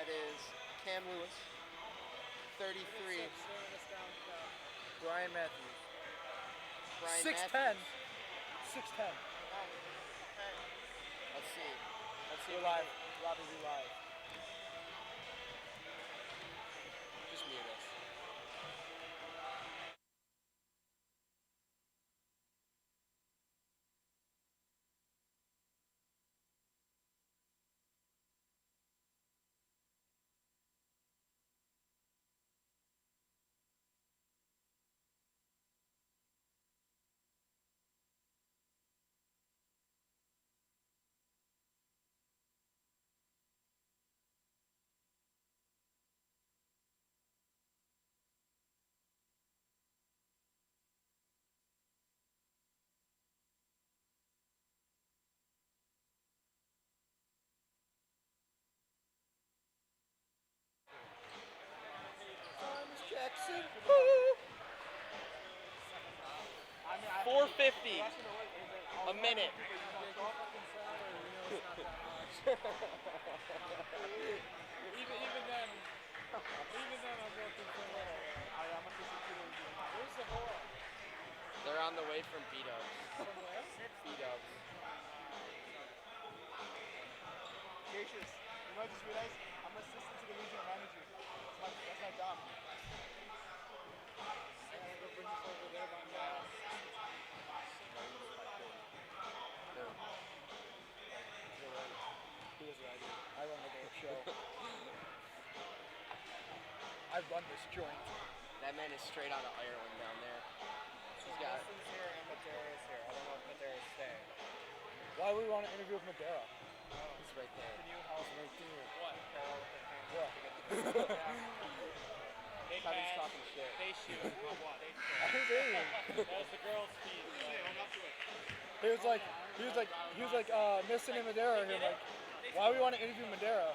That is Cam Lewis, 33. Brian Matthews. Brian 6'10". Matthews. 6'10". Let's see. We're live. Robbie, we live. Just mute us. Thomas Jackson. 450 a minute. Even then, I'm working so well. Where's the whore? They're on the way from B-Dubs. B-Dubs. Gracious, you know I just realized? I'm assistant to the regional manager. That's my job. I gotta go bring this over there by now. He is right. I run the whole show. I run this joint. That man is straight out of Ireland down there. He's got. Wilson's here and Madera's here. I don't know if Madera's staying. Why would we want to interview with Madera? He's right there. Can you help Right there. what? Carol with her hands What? together. Hey, He's talking shit. They shoot. What? They shoot. I was saying. That was the girl's speed. He was like, missing in Madera here. Like, why would we want to interview Madera?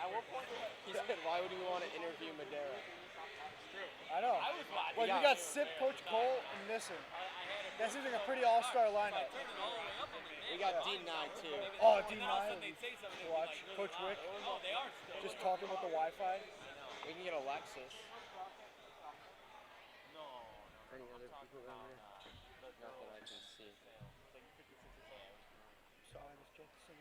At what point He said, why would we want to interview Madera? I know. I was watching. Well, you got Sip, Coach Cole, and Nissan. That seems like a pretty all-star lineup. We got D9 too. Oh, D9. Watch Coach Wick just talking with the Wi-Fi. We can get Alexis. Any other people down there? Not that I can see. Sorry, this Jackson.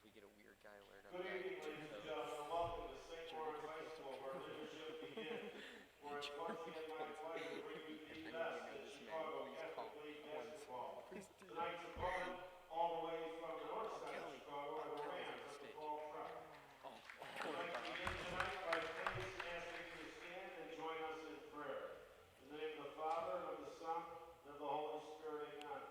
We get a weird guy alert on Good that. evening, ladies and gentlemen. Welcome to St. Laurence High School, where leadership begins. Where it's once again my pleasure to bring you the best in Chicago Catholic League basketball. Tonight's opponent, all the way from the north side of Chicago, are the Rams of DePaul Prep. I'd like to begin tonight by please asking you to stand and join us in prayer. In the name of the Father, and of the Son, and of the Holy Spirit, amen.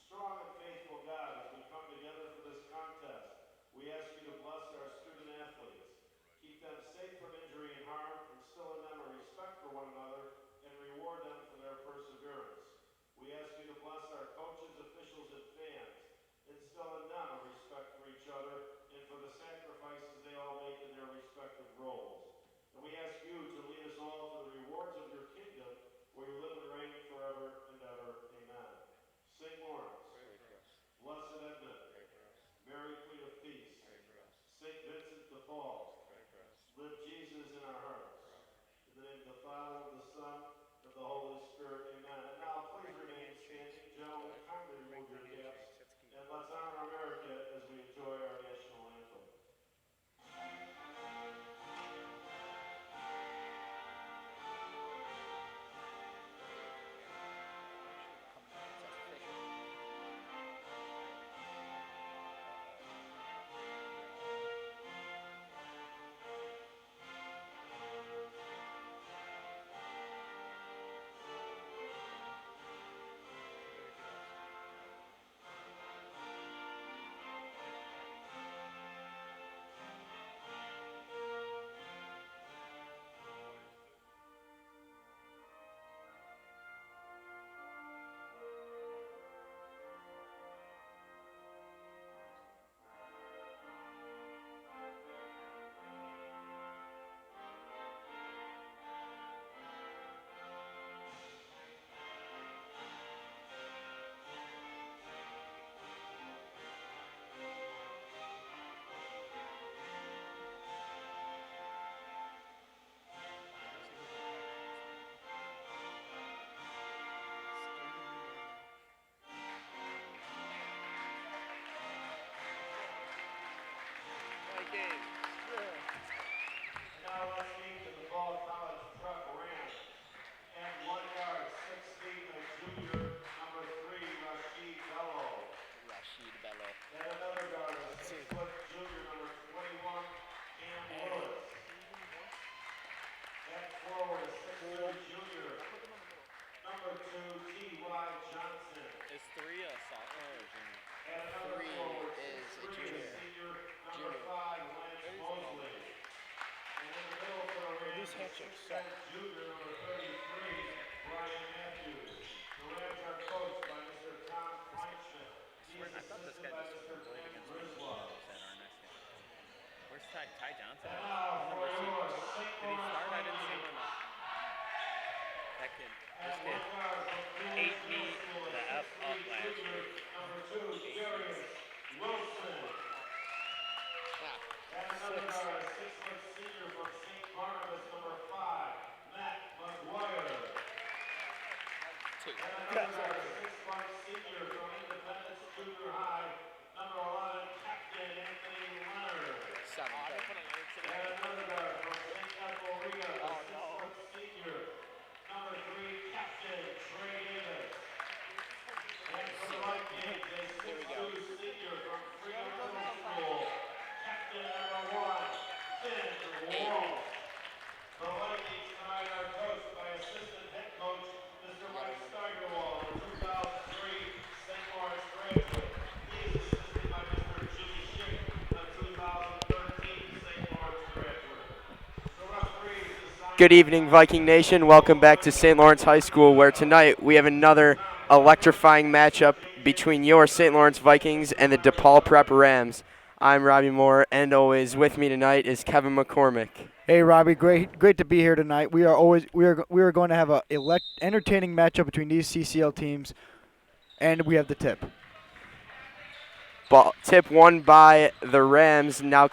Strong and faithful God, as we come together for this contest, we ask you to bless our student athletes. Keep them safe from injury and harm, instill in them a respect for one another, and these handshakes suck. Junior, number 33, Brian Matthews. The Rams are coached by Mr. Tom Fleischman. He is I thought this assisted guy by just Mr. played Ken against Griswold. Who's that our next guy? Where's Ty Johnson? And At? now for Number your 6. St. Did he Lawrence start? I didn't see him Vikings. or not. That kid. This And kid one guard from Greenwich ate me Middle School, the a F up 6'3" last junior, year. number 2, Darius Wilson. And another guard, a 6-foot senior from St. Barnabas, number 5, Matt McGuire. And another guard, a 6'1" senior from Independence Junior High, number 11, Captain Anthony Leonard. 7. And another guard from St. Etheldria, a 6-foot senior, number 3, Captain Trey Davis. And for the Vikings, a 6'2" senior from Freedom Middle School, Captain number 1, Finn Walsh. The Vikings tonight are coached by assistant head coach Mr. Mike Steigerwald, the 2003 St. Lawrence graduate. He is assisted by Mr. Jimmy Schick, the 2013 St. Lawrence graduate. The referees assigned Good evening, Viking Nation. Welcome back to St. Lawrence High School, where tonight we have another electrifying matchup between your St. Lawrence Vikings and the DePaul Prep Rams. I'm Robbie Moore, and always with me tonight is Kevin McCormick. Hey Robbie, great to be here tonight. We are going to have a entertaining matchup between these CCL teams, and we have the tip. Tip won by the Rams. Now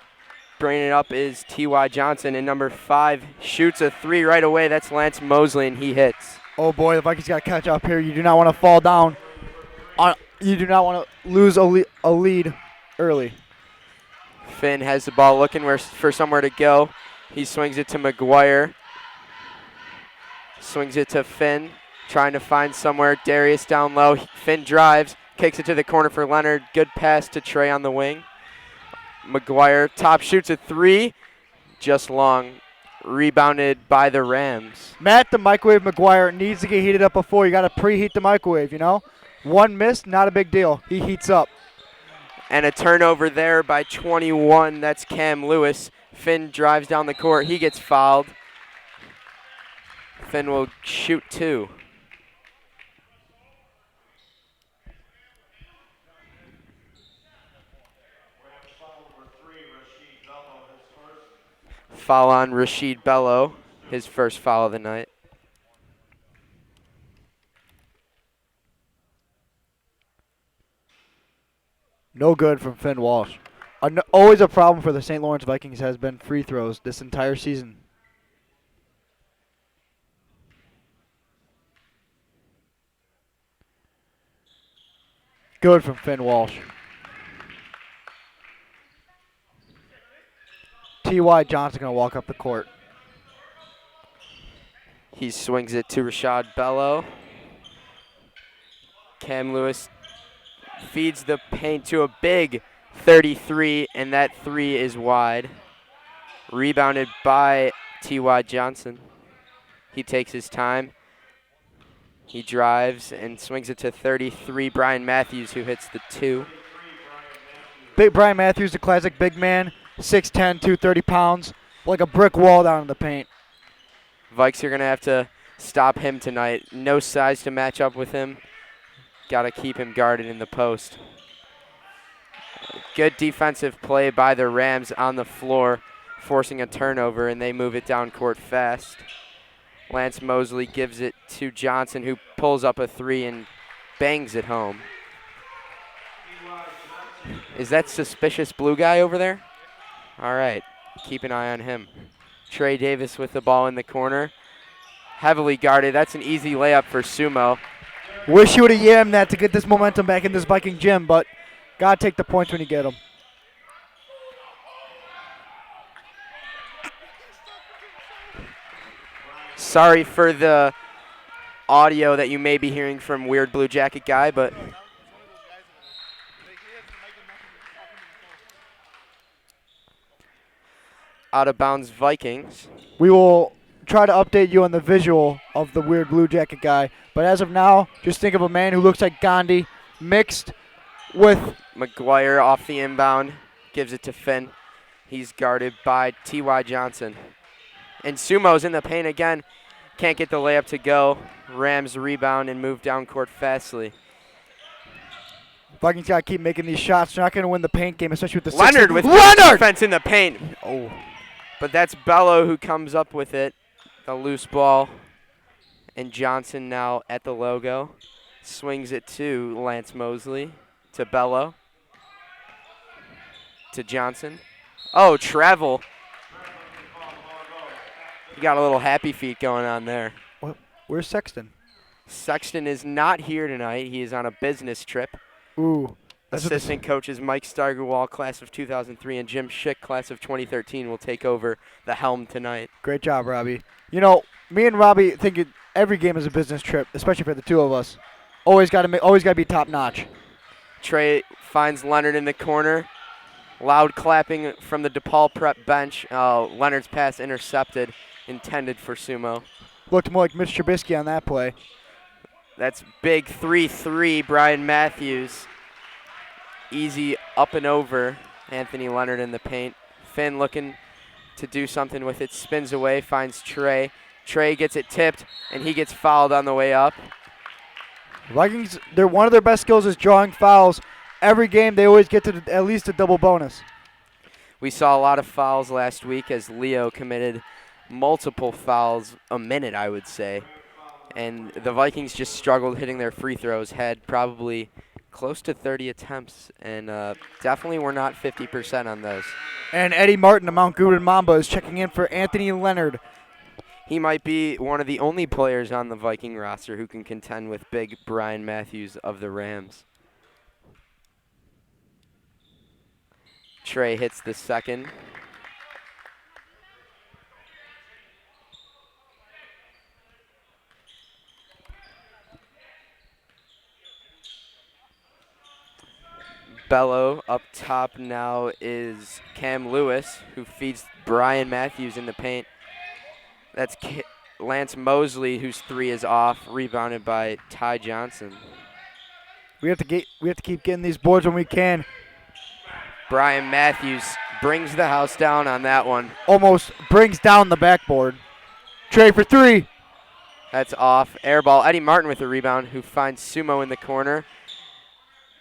bringing it up is T.Y. Johnson, and number 5 shoots a 3 right away. That's Lance Mosley, and he hits. Oh boy, the Vikings got to catch up here. You do not want to fall down. You do not want to lose a lead early. Finn has the ball looking for somewhere to go. He swings it to McGuire. Swings it to Finn, trying to find somewhere. Darius down low. Finn drives, kicks it to the corner for Leonard. Good pass to Trey on the wing. McGuire top shoots a 3, just long. Rebounded by the Rams. Matt, the microwave McGuire needs to get heated up before. You got to preheat the microwave, you know? One miss, not a big deal. He heats up. And a turnover there by 21. That's Cam Lewis. Finn drives down the court. He gets fouled. Finn will shoot 2. Foul on Rashid Bello, his first foul of the night. No good from Finn Walsh. Always a problem for the St. Lawrence Vikings has been free throws this entire season. Good from Finn Walsh. T.Y. Johnson going to walk up the court. He swings it to Rashad Bello. Cam Lewis feeds the paint to a big 33, and that 3 is wide. Rebounded by T.Y. Johnson. He takes his time. He drives and swings it to 33, Brian Matthews, who hits the 2. Big Brian Matthews, the classic big man, 6'10", 230 pounds, like a brick wall down in the paint. Vikes are going to have to stop him tonight. No size to match up with him. Got to keep him guarded in the post. Good defensive play by the Rams on the floor, forcing a turnover, and they move it down court fast. Lance Mosley gives it to Johnson, who pulls up a 3 and bangs it home. Is that suspicious blue guy over there? All right, keep an eye on him. Trey Davis with the ball in the corner. Heavily guarded. That's an easy layup for Sumo. Wish you would have yammed that to get this momentum back in this Viking gym, but got to take the points when you get them. Sorry for the audio that you may be hearing from Weird Blue Jacket Guy, but out of bounds Vikings. We will try to update you on the visual of the Weird Blue Jacket Guy, but as of now, just think of a man who looks like Gandhi mixed with McGuire off the inbound, gives it to Finn. He's guarded by T.Y. Johnson. And Sumo's in the paint again. Can't get the layup to go. Rams rebound and move down court fastly. Vikings got to keep making these shots. They're not going to win the paint game, especially with the Leonard 16 with Leonard! defense in the paint. Oh, But that's Bello who comes up with it. The loose ball. And Johnson now at the logo. Swings it to Lance Mosley. To Bello. To Johnson. Oh, travel. You got a little happy feet going on there. where's Sexton? Sexton is not here tonight. He is on a business trip. Ooh. That's what Assistant coaches Mike Stargerwall, class of 2003, and Jim Schick, class of 2013, will take over the helm tonight. Great job, Robbie. You know, me and Robbie think every game is a business trip, especially for the two of us. Always got to be top notch. Trey finds Leonard in the corner. Loud clapping from the DePaul prep bench. Leonard's pass intercepted, intended for Sumo. Looked more like Mitch Trubisky on that play. That's big 3-3, Brian Matthews. Easy up and over. Anthony Leonard in the paint. Finn looking to do something with it. Spins away, finds Trey. Trey gets it tipped, and he gets fouled on the way up. Vikings, one of their best skills is drawing fouls. Every game, they always get to at least a double bonus. We saw a lot of fouls last week as Leo committed multiple fouls a minute, I would say. And the Vikings just struggled hitting their free throws, had probably close to 30 attempts, and definitely were not 50% on those. And Eddie Martin, the Mount Guden Mamba, is checking in for Anthony Leonard. He might be one of the only players on the Viking roster who can contend with big Brian Matthews of the Rams. Trey hits the second. Bello up top now is Cam Lewis, who feeds Brian Matthews in the paint. That's Lance Mosley, whose three is off, rebounded by Ty Johnson. We have to keep getting these boards when we can. Brian Matthews brings the house down on that one. Almost brings down the backboard. Trey for three. That's off. Air ball. Eddie Martin with the rebound, who finds Sumo in the corner.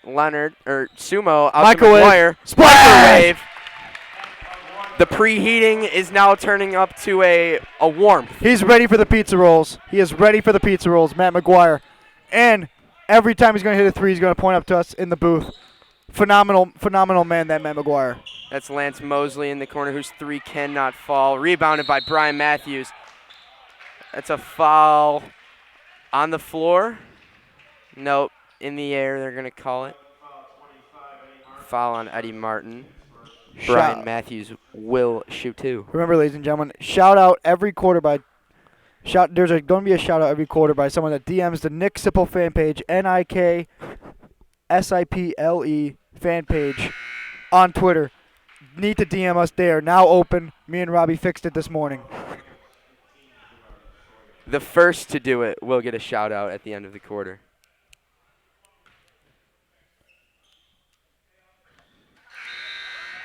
Sumo out to McGuire. Microwave. The preheating is now turning up to a warmth. He's ready for the pizza rolls. He is ready for the pizza rolls, Matt McGuire. And every time he's going to hit a three, he's going to point up to us in the booth. Phenomenal man, that Matt McGuire. That's Lance Mosley in the corner, whose three cannot fall. Rebounded by Brian Matthews. That's a foul on the floor. Nope, in the air, they're going to call it. Foul on Eddie Martin. Brian Matthews will shoot two. Remember, ladies and gentlemen, shout out every quarter by there's going to be a shout out every quarter by someone that DMs the Nick Sipple fan page, NIKSIPLE fan page on Twitter. Need to DM us there. Now open. Me and Robbie fixed it this morning. The first to do it will get a shout out at the end of the quarter.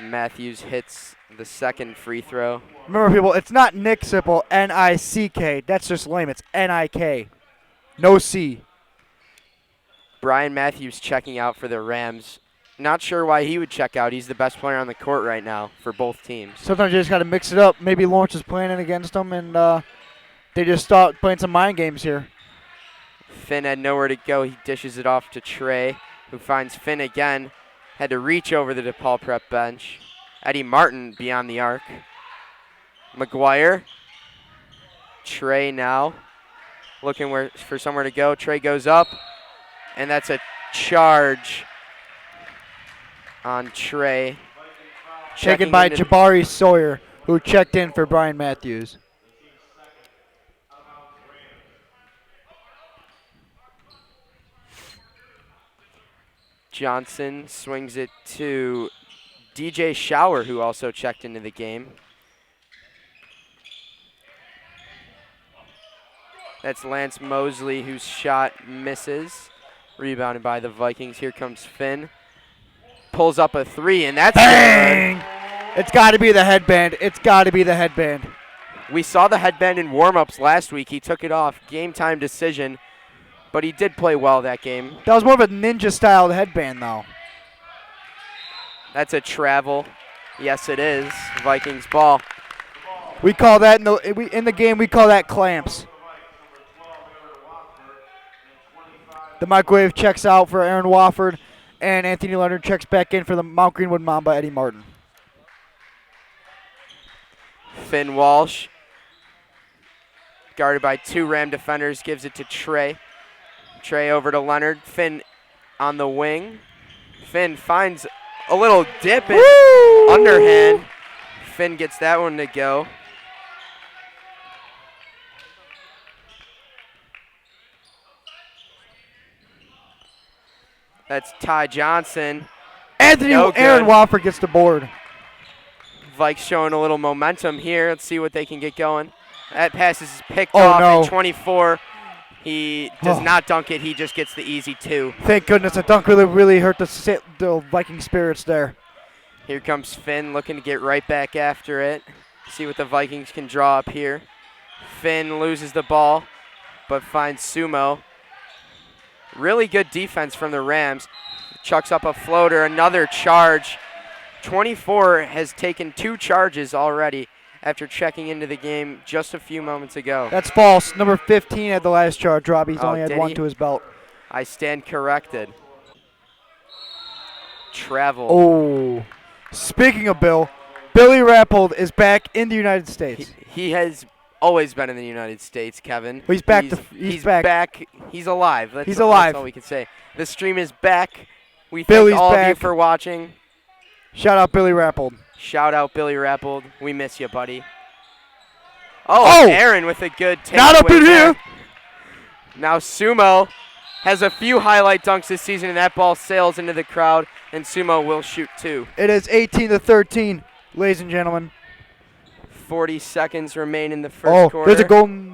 Matthews hits the second free throw. Remember, people, it's not Nick Sipple, NICK. That's just lame. It's NIK. No C. Brian Matthews checking out for the Rams. Not sure why he would check out. He's the best player on the court right now for both teams. Sometimes you just got to mix it up. Maybe Laurence is playing against them, and they just start playing some mind games here. Finn had nowhere to go. He dishes it off to Trey, who finds Finn again. Had to reach over the DePaul prep bench. Eddie Martin beyond the arc. McGuire. Trey now looking for somewhere to go. Trey goes up, and that's a charge on Trey. Taken by Jabari Sawyer, who checked in for Brian Matthews. Johnson swings it to DJ Shower, who also checked into the game. That's Lance Mosley, whose shot misses. Rebounded by the Vikings. Here comes Finn. Pulls up a three, and that's bang! good. It's got to be the headband. It's got to be the headband. We saw the headband in warm-ups last week. He took it off. Game time decision. But he did play well that game. That was more of a ninja-style headband, though. That's a travel. Yes, it is. Vikings ball. We call that in the game. We call that clamps. The microwave checks out for Aaron Wofford, and Anthony Leonard checks back in for the Mount Greenwood Mamba, Eddie Martin. Finn Walsh, guarded by 2 Ram defenders, gives it to Trey. Trey over to Leonard. Finn on the wing. Finn finds a little dip in underhand. Finn gets that one to go. That's Ty Johnson. Aaron Wofford gets the board. Vikes showing a little momentum here. Let's see what they can get going. That pass is picked off at 24. He does not dunk it. He just gets the easy 2. Thank goodness. A dunk really hurt the Viking spirits there. Here comes Finn looking to get right back after it. See what the Vikings can draw up here. Finn loses the ball, but finds Sumo. Really good defense from the Rams. Chucks up a floater, another charge. 24 has taken 2 charges already after checking into the game just a few moments ago. That's false. Number 15 had the last charge, Robbie. He's only had 1 to his belt. I stand corrected. Travel. Oh. Speaking of Billy Rappold is back in the United States. He has always been in the United States, Kevin. Well, he's back. He's back. He's alive. He's alive. That's all we can say. The stream is back. We Billy's thank all back. of you for watching. Shout out Billy Rappold. Shout out Billy Rappold. We miss you, buddy. Oh, Aaron with a good take. Not up in there. here. Now Sumo has a few highlight dunks this season, and that ball sails into the crowd, and Sumo will shoot 2. It is 18-13, ladies and gentlemen. 40 seconds remain in the first quarter. There's a golden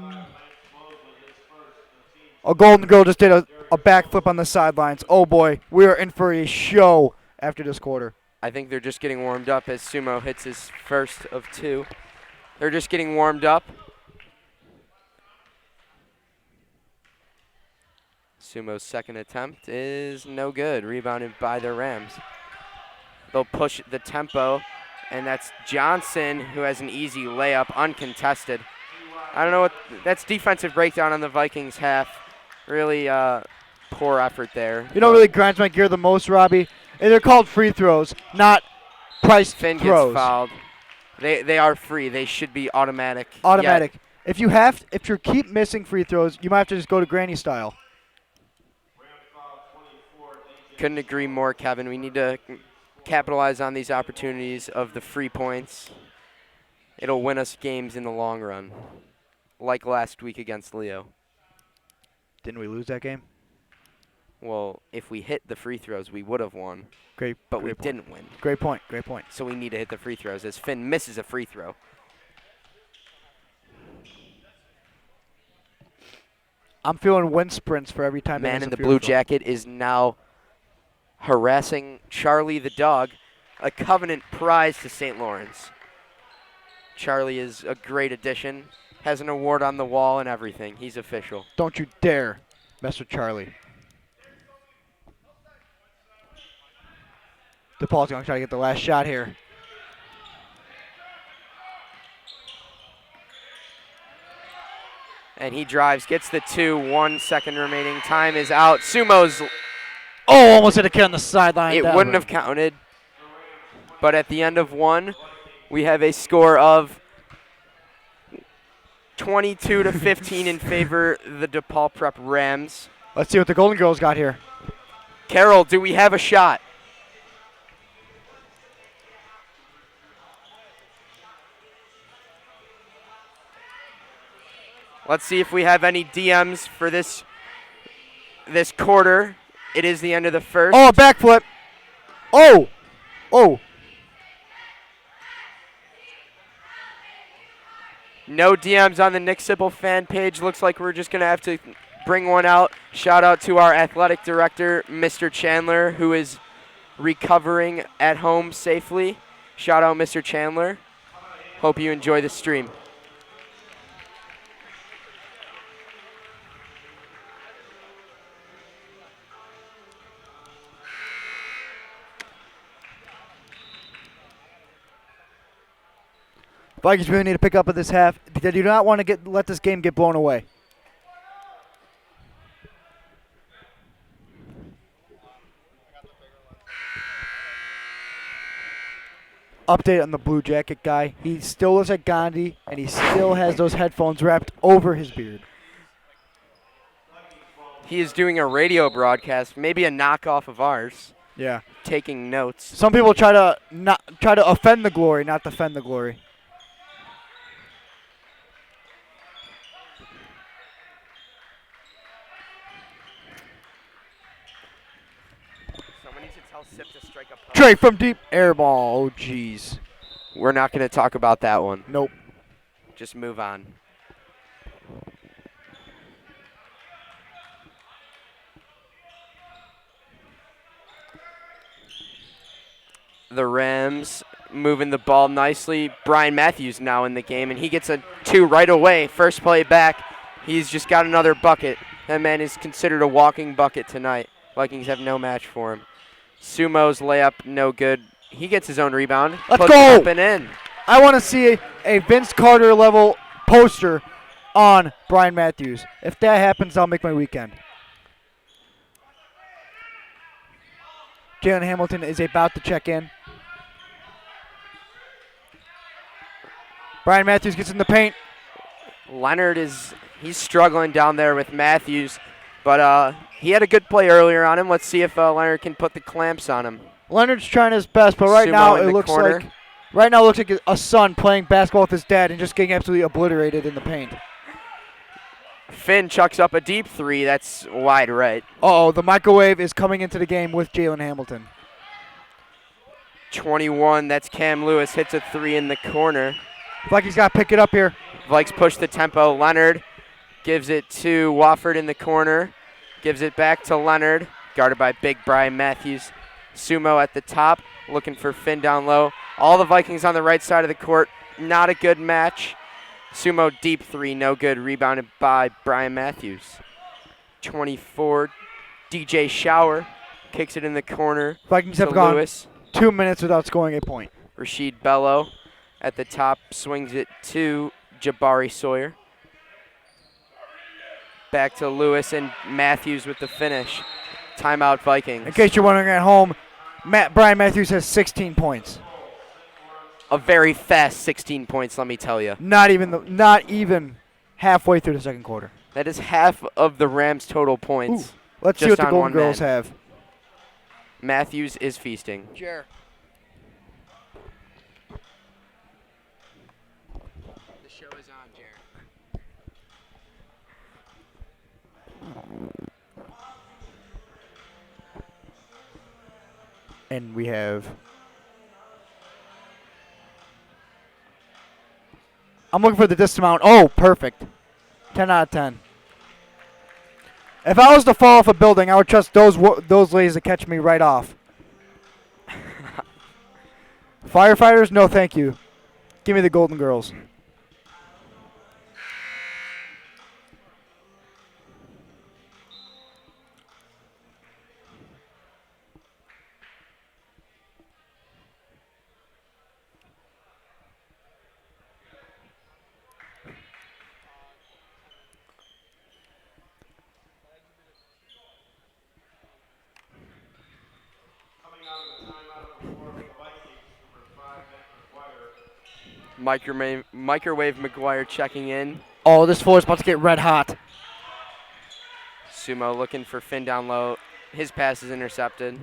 girl just did a backflip on the sidelines. Oh boy, we are in for a show after this quarter. I think they're just getting warmed up as Sumo hits his first of 2. They're just getting warmed up. Sumo's second attempt is no good. Rebounded by the Rams. They'll push the tempo, and that's Johnson who has an easy layup, uncontested. I don't know what that's defensive breakdown on the Vikings half. Really poor effort there. You know what really grinds my gear the most, Robbie? They're called free throws, not priced Finn throws. Gets fouled. They are free. They should be automatic. Automatic. If you keep missing free throws, you might have to just go to granny style. Couldn't agree more, Kevin. We need to capitalize on these opportunities of the free points. It'll win us games in the long run, like last week against Leo. Didn't we lose that game? Well, if we hit the free throws, we would have won. But we didn't win. Great point. So we need to hit the free throws as Finn misses a free throw. I'm feeling wind sprints for every time. Man in the blue jacket is now harassing Charlie the dog, a Covenant prize to St. Lawrence. Charlie is a great addition, has an award on the wall and everything. He's official. Don't you dare mess with Charlie. DePaul's going to try to get the last shot here. And he drives, gets the 2, 1 second remaining. Time is out. Sumo's. Almost hit a kid on the sideline. It wouldn't have counted. But at the end of 1, we have a score of 22-15 in favor of the DePaul Prep Rams. Let's see what the Golden Girls got here. Carol, do we have a shot? Let's see if we have any DMs for this quarter. It is the end of the first. Oh, a backflip. Oh. No DMs on the Nick Sipple fan page. Looks like we're just going to have to bring one out. Shout out to our athletic director, Mr. Chandler, who is recovering at home safely. Shout out, Mr. Chandler. Hope you enjoy the stream. Vikings really need to pick up at this half. They do not want to let this game get blown away. Update on the Blue Jacket guy. He still looks like Gandhi, and he still has those headphones wrapped over his beard. He is doing a radio broadcast, maybe a knockoff of ours, Yeah. taking notes. Some people try to offend the glory, not defend the glory. Someone needs to tell Sip to strike a post. Straight from deep. Air ball. Oh, jeez. We're not going to talk about that one. Nope. Just move on. The Rams moving the ball nicely. Brian Matthews now in the game, and he gets a 2 right away. First play back. He's just got another bucket. That man is considered a walking bucket tonight. Vikings have no match for him. Sumo's layup, no good. He gets his own rebound. Let's puts go! it up and in. I want to see a Vince Carter level poster on Brian Matthews. If that happens, I'll make my weekend. Jalen Hamilton is about to check in. Brian Matthews gets in the paint. Leonard he's struggling down there with Matthews, but he had a good play earlier on him. Let's see if Leonard can put the clamps on him. Leonard's trying his best, but right Sumo now in it the looks corner. like a son playing basketball with his dad and just getting absolutely obliterated in the paint. Finn chucks up a deep 3. That's wide right. Uh-oh, the microwave is coming into the game with Jalen Hamilton. 21, that's Cam Lewis, hits a 3 in the corner. Like he's got to pick it up here. Vikes push the tempo. Leonard gives it to Wofford in the corner. Gives it back to Leonard, guarded by big Brian Matthews. Sumo at the top, looking for Finn down low. All the Vikings on the right side of the court. Not a good match. Sumo deep 3, no good. Rebounded by Brian Matthews. 24, DJ Shower kicks it in the corner. Vikings to have gone Lewis. 2 minutes without scoring a point. Rashid Bello at the top swings it to Jabari Sawyer. Back to Lewis and Matthews with the finish. Timeout Vikings. In case you're wondering at home, Brian Matthews has 16 points. A very fast 16 points, let me tell you. Not even halfway through the second quarter. That is half of the Rams' total points. Ooh, let's see just what the on Golden one Girls man. have. Matthews is feasting. Jer. The show is on, Jared. And we have... I'm looking for the dismount. Oh, perfect. 10 out of 10. If I was to fall off a building, I would trust those ladies to catch me right off. Firefighters, no thank you. Give me the Golden Girls. Microwave McGuire checking in. Oh, this floor is about to get red hot. Sumo looking for Finn down low. His pass is intercepted.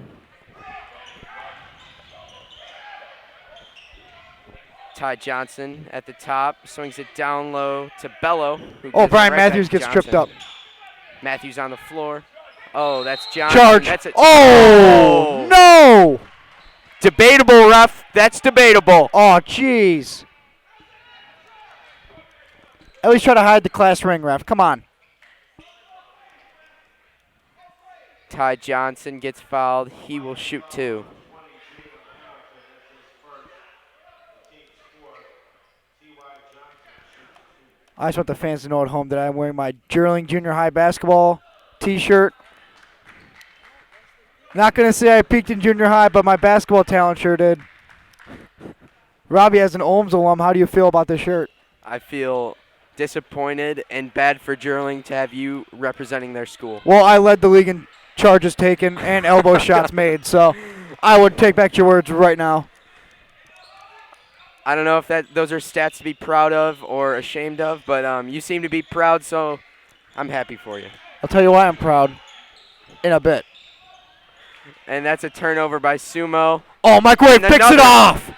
Ty Johnson at the top. Swings it down low to Bello. Oh, Brian Matthews gets tripped up. Matthews on the floor. Oh, that's Johnson. Charge. That's it. Oh, no. Debatable, ref. That's debatable. Oh, jeez. At least try to hide the class ring, ref. Come on. Ty Johnson gets fouled. He will shoot 2. I just want the fans to know at home that I'm wearing my Gerling Junior High basketball t-shirt. Not going to say I peaked in junior high, but my basketball talent sure did. Robbie, as an Ohms alum, how do you feel about this shirt? I feel disappointed and bad for Gerling to have you representing their school. Well, I led the league in charges taken and elbow shots made, so I would take back your words right now. I don't know if those are stats to be proud of or ashamed of, but you seem to be proud, so I'm happy for you. I'll tell you why I'm proud in a bit. And that's a turnover by Sumo. Oh, Microwave And picks it another. off.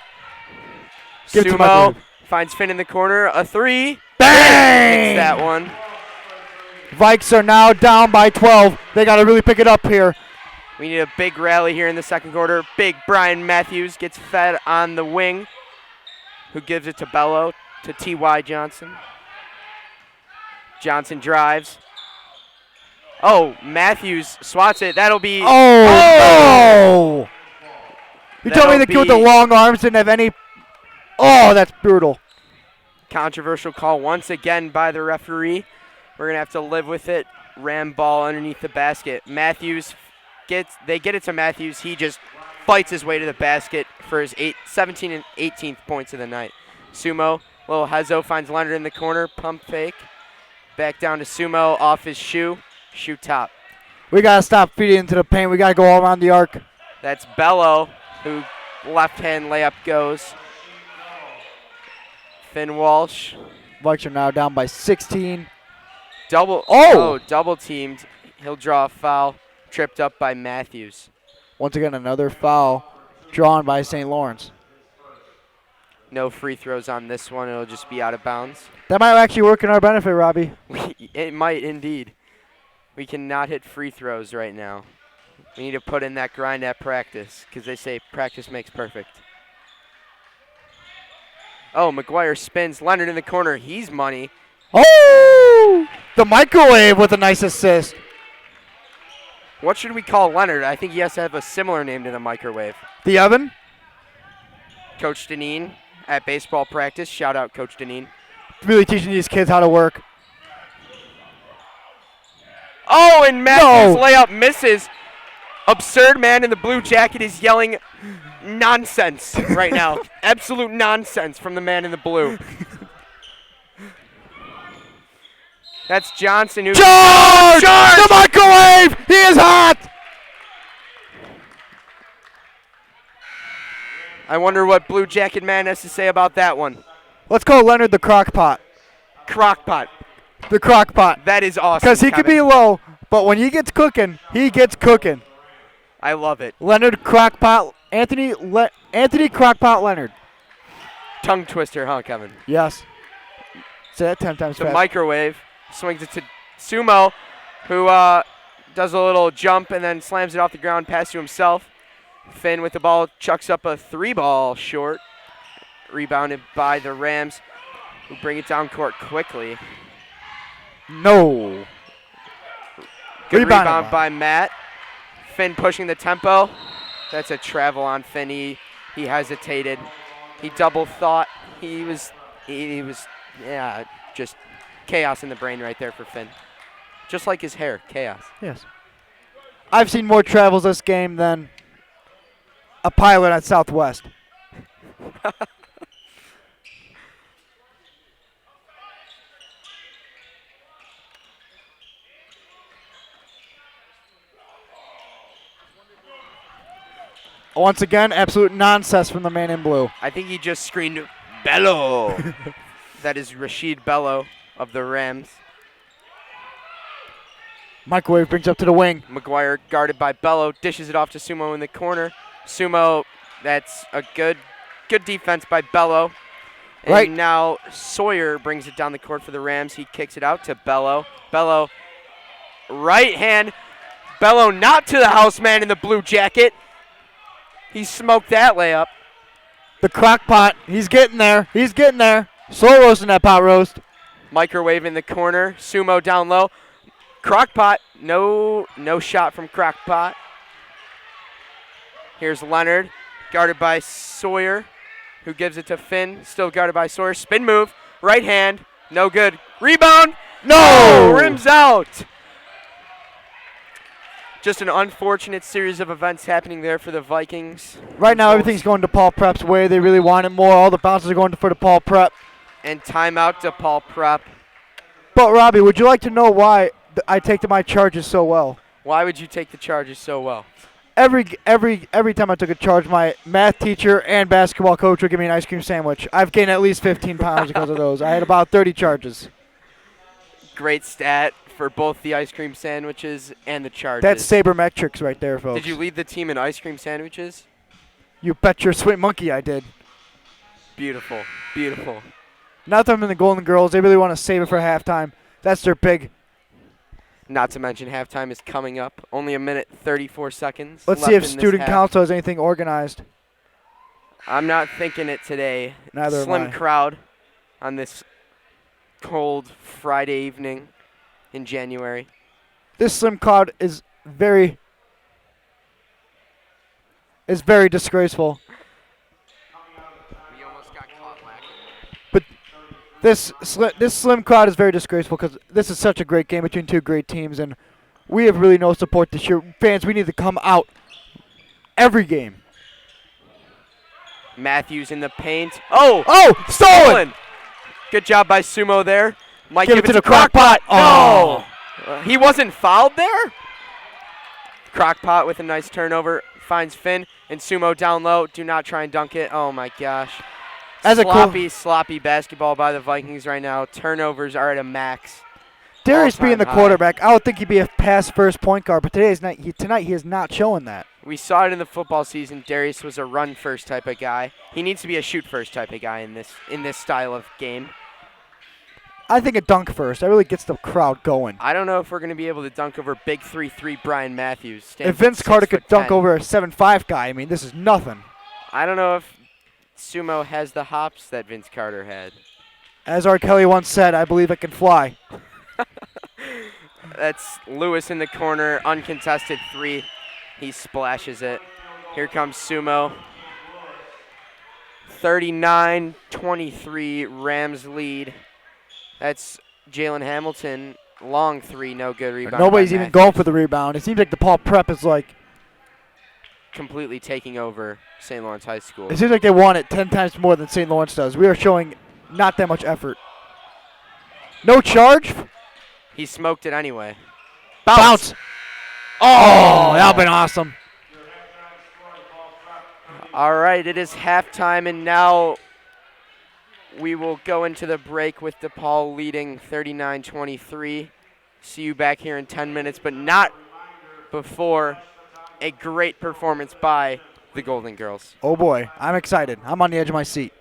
Give it to Sumo Microwave. finds Finn in the corner. A three. Bang! Hits that one. Vikes are now down by 12. They got to really pick it up here. We need a big rally here in the second quarter. Big Brian Matthews gets fed on the wing, who gives it to Bello, to T.Y. Johnson. Johnson drives. Oh, Matthews swats it. That'll be... Oh! You told me That'll the kid with the be- long arms didn't have any... Oh, that's brutal. Controversial call once again by the referee. We're going to have to live with it. Ram ball underneath the basket. Matthews they get it to Matthews. He just fights his way to the basket for his 17 and 18th points of the night. Sumo, little Hezo finds Leonard in the corner. Pump fake. Back down to Sumo off his shoe. Shoe top. We got to stop feeding into the paint. We got to go all around the arc. That's Bello, who left-hand layup goes. Finn Walsh. Vikes are now down by 16. Double teamed. He'll draw a foul. Tripped up by Matthews. Once again, another foul drawn by St. Lawrence. No free throws on this one. It'll just be out of bounds. That might actually work in our benefit, Robbie. It might indeed. We cannot hit free throws right now. We need to put in that grind at practice because they say practice makes perfect. Oh, McGuire spins. Leonard in the corner. He's money. Oh! The Microwave with a nice assist. What should we call Leonard? I think he has to have a similar name to the Microwave. The Oven. Coach Deneen at baseball practice. Shout out Coach Deneen. Really teaching these kids how to work. Oh, and Matthews' No. layup misses. Absurd man in the blue jacket is yelling nonsense right now. Absolute nonsense from the man in the blue. That's Johnson who... Charge! The Microwave! He is hot! I wonder what Blue Jacket Man has to say about that one. Let's call Leonard the Crockpot. Crockpot. The Crockpot. That is awesome. Because he could be low, but when he gets cooking, he gets cooking. I love it. Leonard Crockpot. Anthony Crockpot Leonard. Tongue twister, huh, Kevin? Yes. Say that 10 times The fast. Microwave swings it to Sumo, who does a little jump and then slams it off the ground, pass to himself. Finn with the ball chucks up a 3-ball short. Rebounded by the Rams, who bring it down court quickly. No. Good Rebounded rebound by Matt. Finn pushing the tempo. That's a travel on Finn. He hesitated. He double thought. He was just chaos in the brain right there for Finn. Just like his hair, chaos. Yes. I've seen more travels this game than a pilot at Southwest. Once again, absolute nonsense from the man in blue. I think he just screamed, Bello. That is Rashid Bello of the Rams. Microwave brings up to the wing. McGuire guarded by Bello, dishes it off to Sumo in the corner. Sumo, that's a good defense by Bello. And Right. now Sawyer brings it down the court for the Rams. He kicks it out to Bello. Bello, right hand. Bello not to the house man in the blue jacket. He smoked that layup. The Crockpot, he's getting there. He's getting there. Slow roasting that pot roast. Microwave in the corner. Sumo down low. Crockpot, no shot from Crockpot. Here's Leonard, guarded by Sawyer, who gives it to Finn, still guarded by Sawyer. Spin move, right hand, no good. Rebound, No! rims out. Just an unfortunate series of events happening there for the Vikings. Right now, Results. everything's going DePaul Prep's way. They really want it more. All the bounces are going for DePaul Prep. And timeout to Paul Prep. But, Robbie, would you like to know why I take to my charges so well? Why would you take the charges so well? Every time I took a charge, my math teacher and basketball coach would give me an ice cream sandwich. I've gained at least 15 pounds because of those. I had about 30 charges. Great stat for both the ice cream sandwiches and the charges. That's sabermetrics right there, folks. Did you lead the team in ice cream sandwiches? You bet your sweet monkey I did. Beautiful. Beautiful. Not that I'm in the Golden Girls. They really want to save it for halftime. That's their big. Not to mention halftime is coming up. Only a minute 34 seconds. Let's left see if in this student half. council has anything organized. I'm not thinking it today. Neither am Slim I. crowd on this cold Friday evening in January. This slim crowd is very disgraceful. We almost got caught lacking. But this slim crowd is very disgraceful because this is such a great game between two great teams, and we have really no support this year. Fans, we need to come out every game. Matthews in the paint. Oh! Oh, stolen! Good job by Sumo there. Might Give it to the Crockpot. No! He wasn't fouled there? Crockpot with a nice turnover. Finds Finn and Sumo down low. Do not try and dunk it. Oh my gosh. As a sloppy basketball by the Vikings right now. Turnovers are at a max. Darius being the all-time high. quarterback, I would think he'd be a pass first point guard, but tonight he is not showing that. We saw it in the football season. Darius was a run first type of guy. He needs to be a shoot first type of guy in this style of game. I think a dunk first. That really gets the crowd going. I don't know if we're going to be able to dunk over big 3-3 Brian Matthews. If Vince Carter could dunk over a 7'5" guy, I mean, this is nothing. I don't know if Sumo has the hops that Vince Carter had. As R. Kelly once said, I believe it can fly. That's Lewis in the corner, uncontested three. He splashes it. Here comes Sumo. 39-23, Rams lead. That's Jalen Hamilton. Long three, no good rebound. Nobody's by even Matthews. going for the rebound. It seems like DePaul Prep is like, Completely taking over St. Lawrence High School. it seems like they want it 10 times more than St. Lawrence does. We are showing not that much effort. No charge. He smoked it anyway. Bounce. Oh, that would have been awesome. All right, it is halftime, and now we will go into the break with DePaul leading 39-23. See you back here in 10 minutes, but not before a great performance by the Golden Girls. Oh, boy. I'm excited. I'm on the edge of my seat.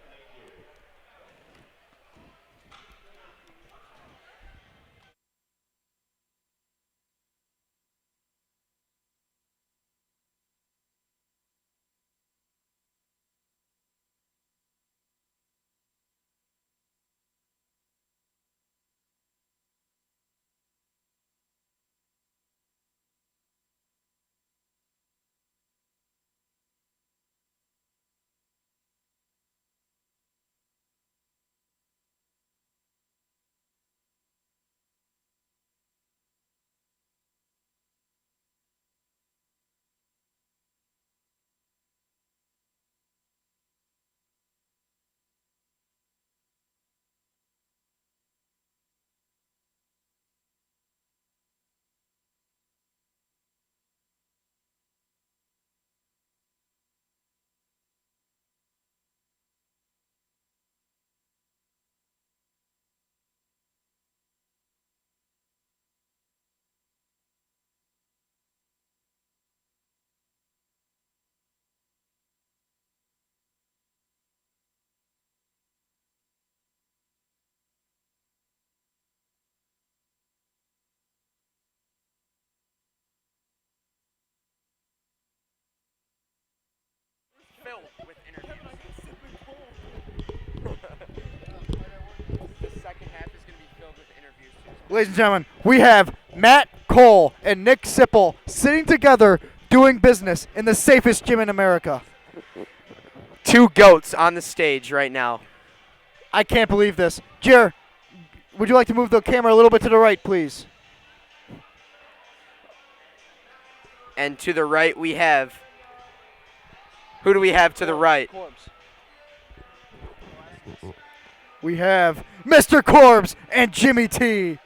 Filled with interviews. The second half is going to be filled with interviews. Ladies and gentlemen, we have Matt Cole and Nick Sipple sitting together doing business in the safest gym in America. Two goats on the stage right now. I can't believe this. Jer, would you like to move the camera a little bit to the right, please? And to the right we have. Who do we have to the right? Corbs. We have Mr. Corbs and Jimmy T.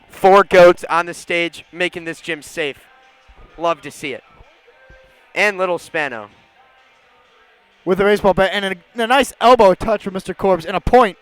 4 goats on the stage making this gym safe. Love to see it. And little Spano. With a baseball bat and a nice elbow touch from Mr. Corbs and a point.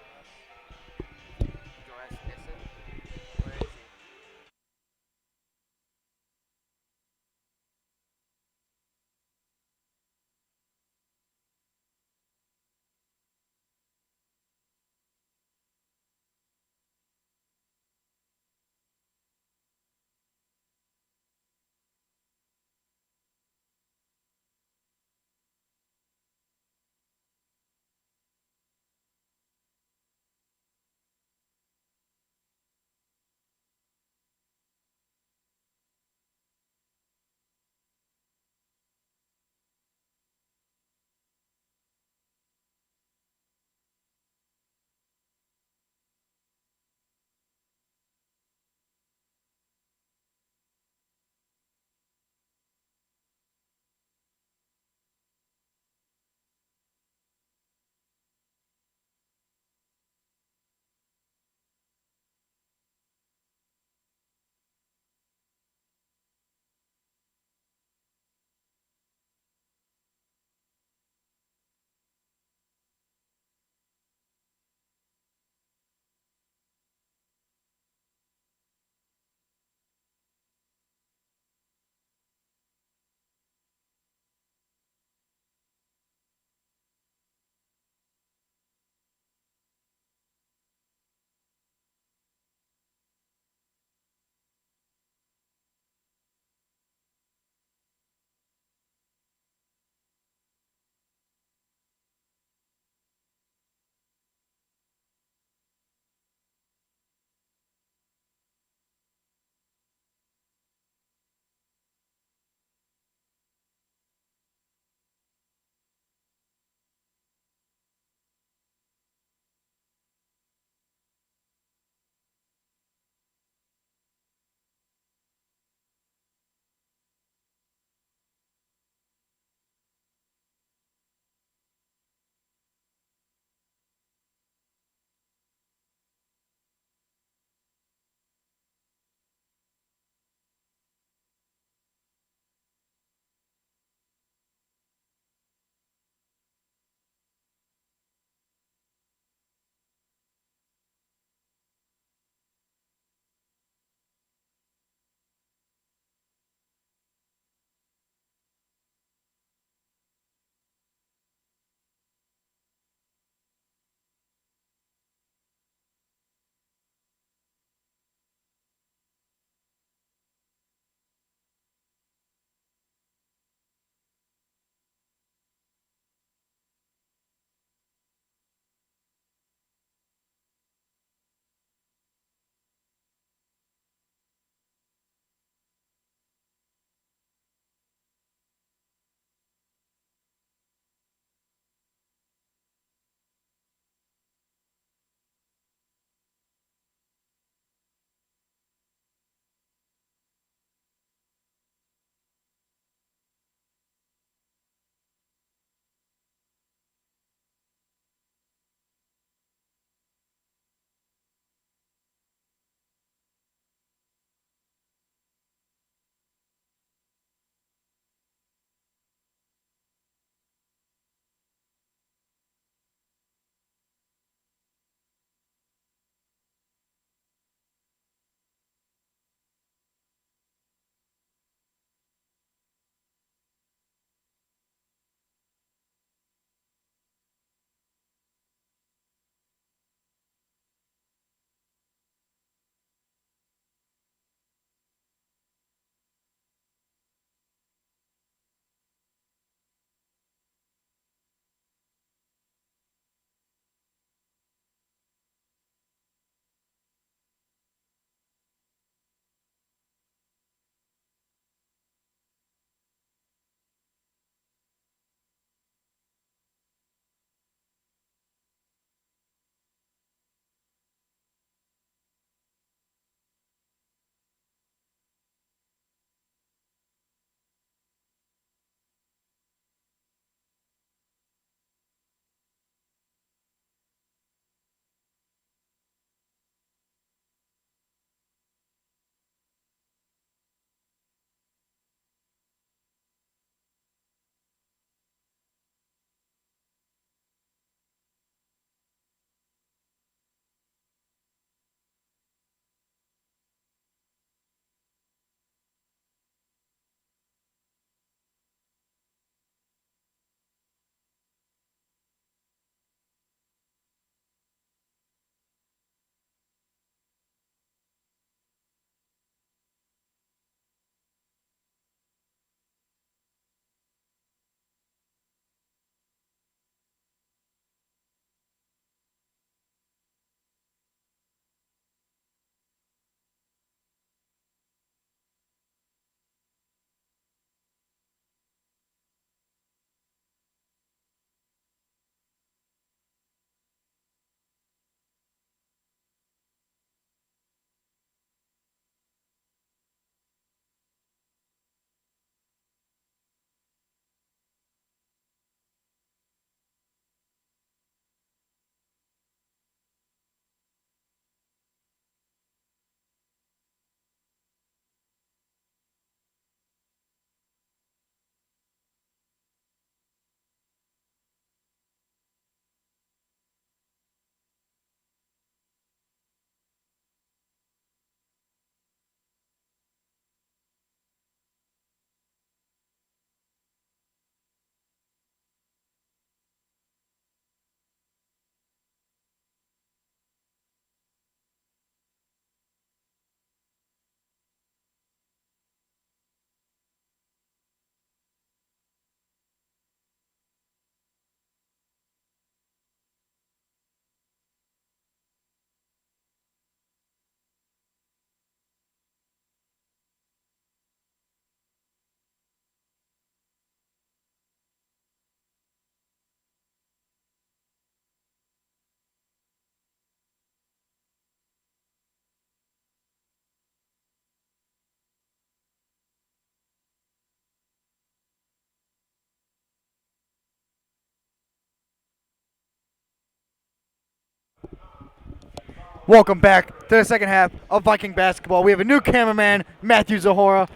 Welcome back to the second half of Viking basketball. We have a new cameraman, Matthew Zahora.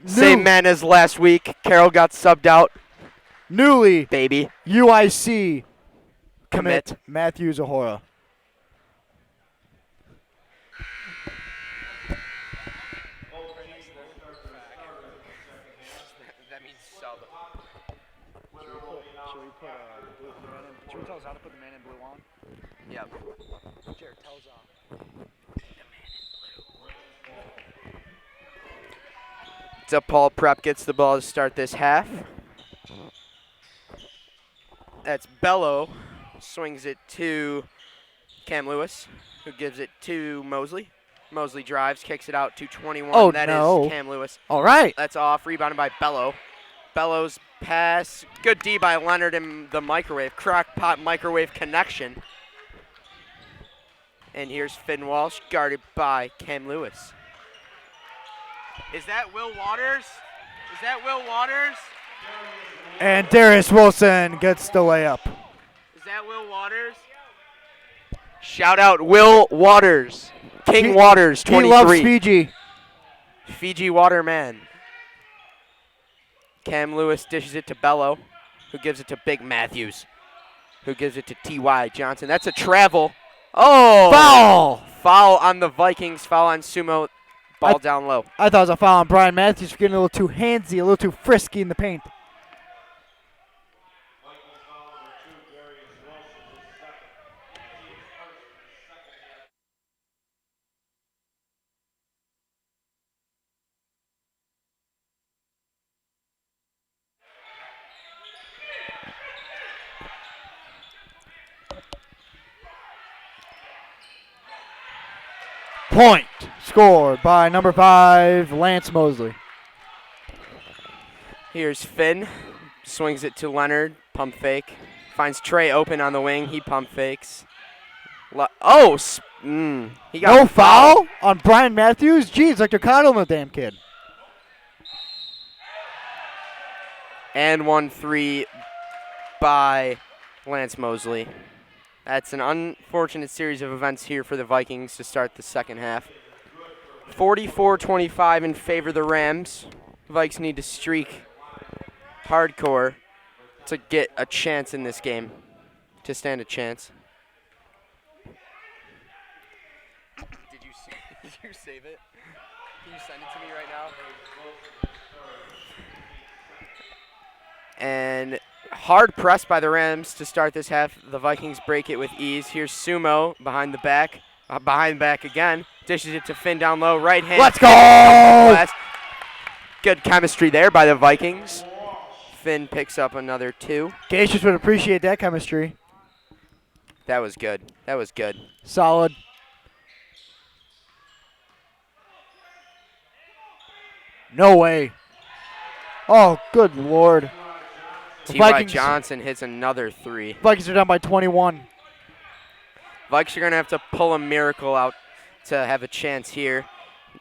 Same man as last week. Carroll got subbed out. Newly Baby. UIC Commit. Matthew Zahora. That means sub. Should we tell us how to put the man in blue on? Yep. Jared, tell us DePaul Prep gets the ball to start this half. That's Bello. Swings it to Cam Lewis, who gives it to Mosley. Mosley drives, kicks it out to 21. Oh, That no. is Cam Lewis. All right. That's off. Rebounded by Bello. Bello's pass. Good D by Leonard in the microwave. Crock-pot microwave connection. And here's Finn Walsh, guarded by Cam Lewis. Is that Will Waters? Is that Will Waters? And Darius Wilson gets the layup. Is that Will Waters? Shout out Will Waters. King He- Waters, He 23. loves Fiji. Fiji Waterman. Cam Lewis dishes it to Bello, who gives it to Big Matthews, who gives it to T.Y. Johnson. That's a travel. Oh! Foul! Foul on the Vikings. Foul on Sumo. Ball down low. I thought it was a foul on Brian Matthews for getting a little too handsy, a little too frisky in the paint. Point scored by number 5, Lance Mosley. Here's Finn. Swings it to Leonard. Pump fake. Finds Trey open on the wing. He pump fakes. He got No foul on Brian Matthews? Geez, like they're coddling the damn kid. And 1-3 by Lance Mosley. That's an unfortunate series of events here for the Vikings to start the second half. 44-25 in favor of the Rams. The Vikes need to streak hardcore to get a chance in this game, to stand a chance. Did you save it? Can you send it to me right now? And hard pressed by the Rams to start this half. The Vikings break it with ease. Here's Sumo behind the back. Behind the back again. Dishes it to Finn down low. Right hand. Let's go! Good chemistry there by the Vikings. Finn picks up another 2. Gacious would appreciate that chemistry. That was good. That was good. Solid. No way. Oh, good Lord. The T.Y. Johnson hits another 3. Vikings are down by 21. Vikes are going to have to pull a miracle out to have a chance here.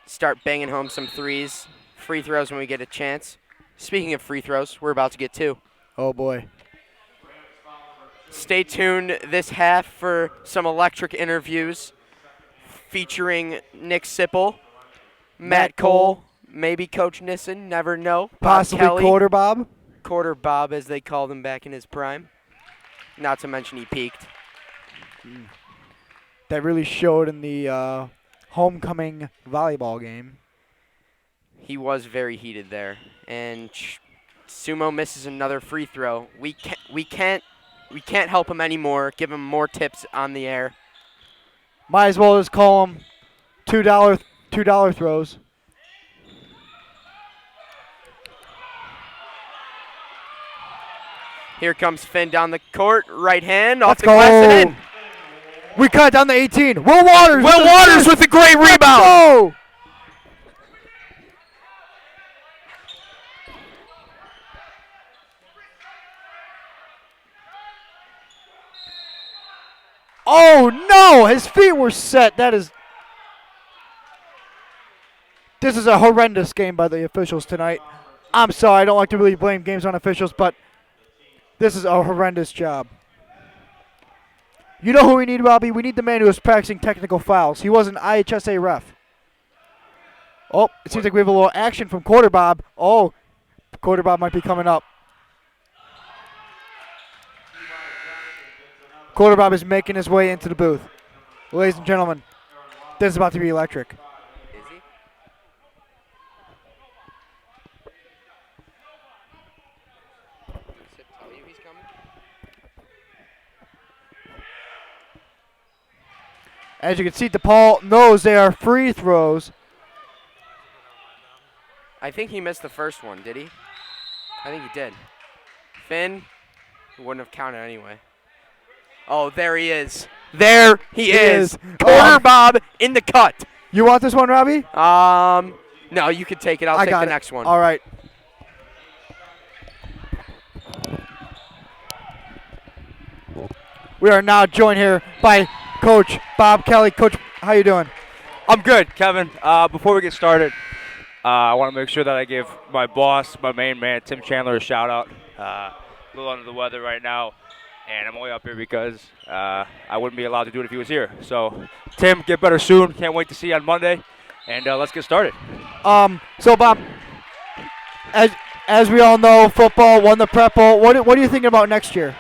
Start banging home some threes. Free throws when we get a chance. Speaking of free throws, we're about to get 2. Oh, boy. Stay tuned this half for some electric interviews featuring Nick Sipple, Matt Cole, maybe Coach Nissen, never know. Bob Possibly Kelly, Quarter Bob. Quarter Bob, as they called him back in his prime. Not to mention he peaked. That really showed in the homecoming volleyball game. He was very heated there. And Sumo misses another free throw. We can't help him anymore. Give him more tips on the air. Might as well just call them $2 throws. Here comes Finn down the court. Right hand off Let's the glass and in. go. We cut down the 18. Will Waters. Will Waters with a great rebound. Go. Oh no! His feet were set. This is a horrendous game by the officials tonight. I'm sorry, I don't like to really blame games on officials, but this is a horrendous job. You know who we need, Robbie? We need the man who was practicing technical fouls. He was an IHSA ref. Oh, it seems like we have a little action from Quarter Bob. Oh, Quarter Bob might be coming up. Quarter Bob is making his way into the booth. Ladies and gentlemen, this is about to be electric. Is he? Does it tell you he's coming? As you can see, DePaul knows they are free throws. I think he missed the first one, did he? I think he did. Finn wouldn't have counted anyway. Oh, there he is. There he is. Quarter Bob in the cut. You want this one, Robbie? No, you can take it. I'll I take got the it. next one. All right. We are now joined here by Coach Bob Kelly. Coach, how you doing? I'm good, Kevin. Before we get started, I want to make sure that I give my boss, my main man, Tim Chandler, a shout out. A little under the weather right now, and I'm only up here because I wouldn't be allowed to do it if he was here. So, Tim, get better soon. Can't wait to see you on Monday, and let's get started. So Bob, as we all know, football won the Prep Bowl. What are you thinking about next year?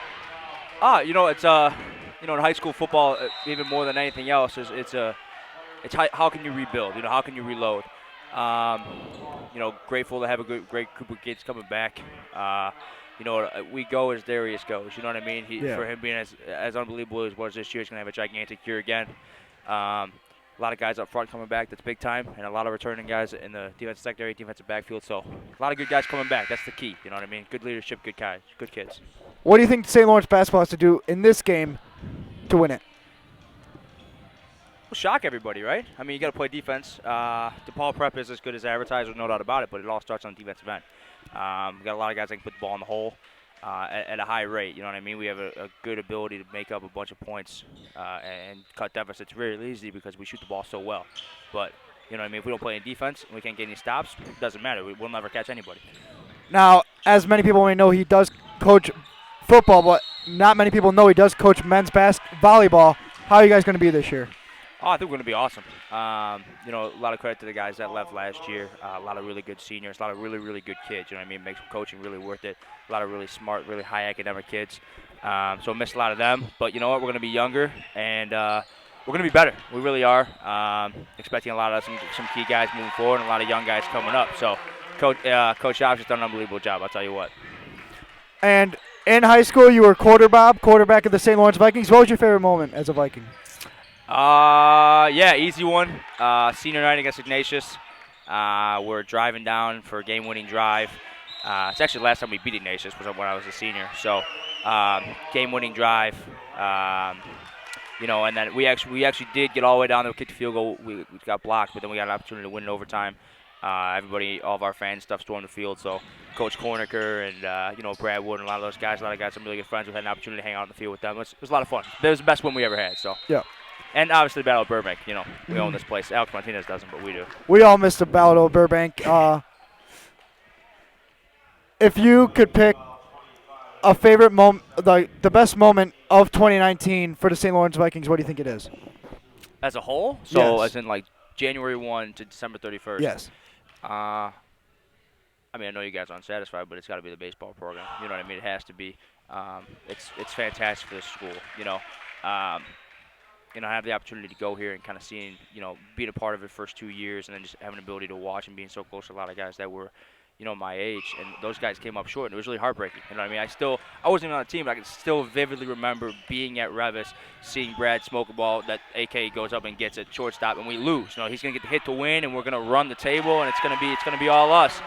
It's in high school football, even more than anything else, it's how can you rebuild? How can you reload? Grateful to have a great group of kids coming back. We go as Darius goes. You know what I mean? For him being as unbelievable as was this year, he's gonna have a gigantic year again. A lot of guys up front coming back. That's big time, and a lot of returning guys in the defensive secondary, defensive backfield. So a lot of good guys coming back. That's the key. You know what I mean? Good leadership, good guys, good kids. What do you think St. Lawrence basketball has to do in this game to win it? Well, shock everybody, right? I mean, you got to play defense. DePaul Prep is as good as advertised, no doubt about it, but it all starts on the defensive end. We got a lot of guys that can put the ball in the hole at a high rate. You know what I mean? We have a good ability to make up a bunch of points and cut deficits really easy because we shoot the ball so well. But, you know what I mean? If we don't play in defense and we can't get any stops, it doesn't matter. We'll never catch anybody. Now, as many people may know, he does coach football, but not many people know he does coach men's volleyball. How are you guys going to be this year? Oh, I think we're going to be awesome. A lot of credit to the guys that left last year. A lot of really good seniors, a lot of really, really good kids. You know what I mean? Makes coaching really worth it. A lot of really smart, really high academic kids. So missed a lot of them. But you know what? We're going to be younger, and we're going to be better. We really are. Expecting a lot of some key guys moving forward and a lot of young guys coming up. So Coach Schaub's just done an unbelievable job, I'll tell you what. And in high school, you were quarterback of the St. Lawrence Vikings. What was your favorite moment as a Viking? Easy one. Senior night against Ignatius. We're driving down for a game-winning drive. It's actually the last time we beat Ignatius was when I was a senior. So, game-winning drive. And then we actually did get all the way down there, kicked the field goal. We got blocked, but then we got an opportunity to win in overtime. Everybody, all of our fans, stuff stormed the field. So, Coach Cornicker and Brad Wood and a lot of those guys, some really good friends. We had an opportunity to hang out on the field with them. It was a lot of fun. It was the best one we ever had. So. Yeah. And obviously, Battle of Burbank. We own this place. Alex Martinez doesn't, but we do. We all missed the Battle of Burbank. If you could pick a favorite moment, the best moment of 2019 for the St. Lawrence Vikings, what do you think it is? As a whole? So, Yes. as in like January 1 to December 31st? Yes. I know you guys are unsatisfied, but it's got to be the baseball program. You know what I mean? It has to be. It's fantastic for the school. I have the opportunity to go here and kind of seeing, being a part of it first 2 years and then just having the ability to watch and being so close to a lot of guys that were, my age. And those guys came up short, and it was really heartbreaking. You know what I mean? I wasn't even on the team, but I can still vividly remember being at Revis, seeing Brad smoke a ball that AK goes up and gets at shortstop, and we lose. He's going to get the hit to win, and we're going to run the table, and it's going to be all us.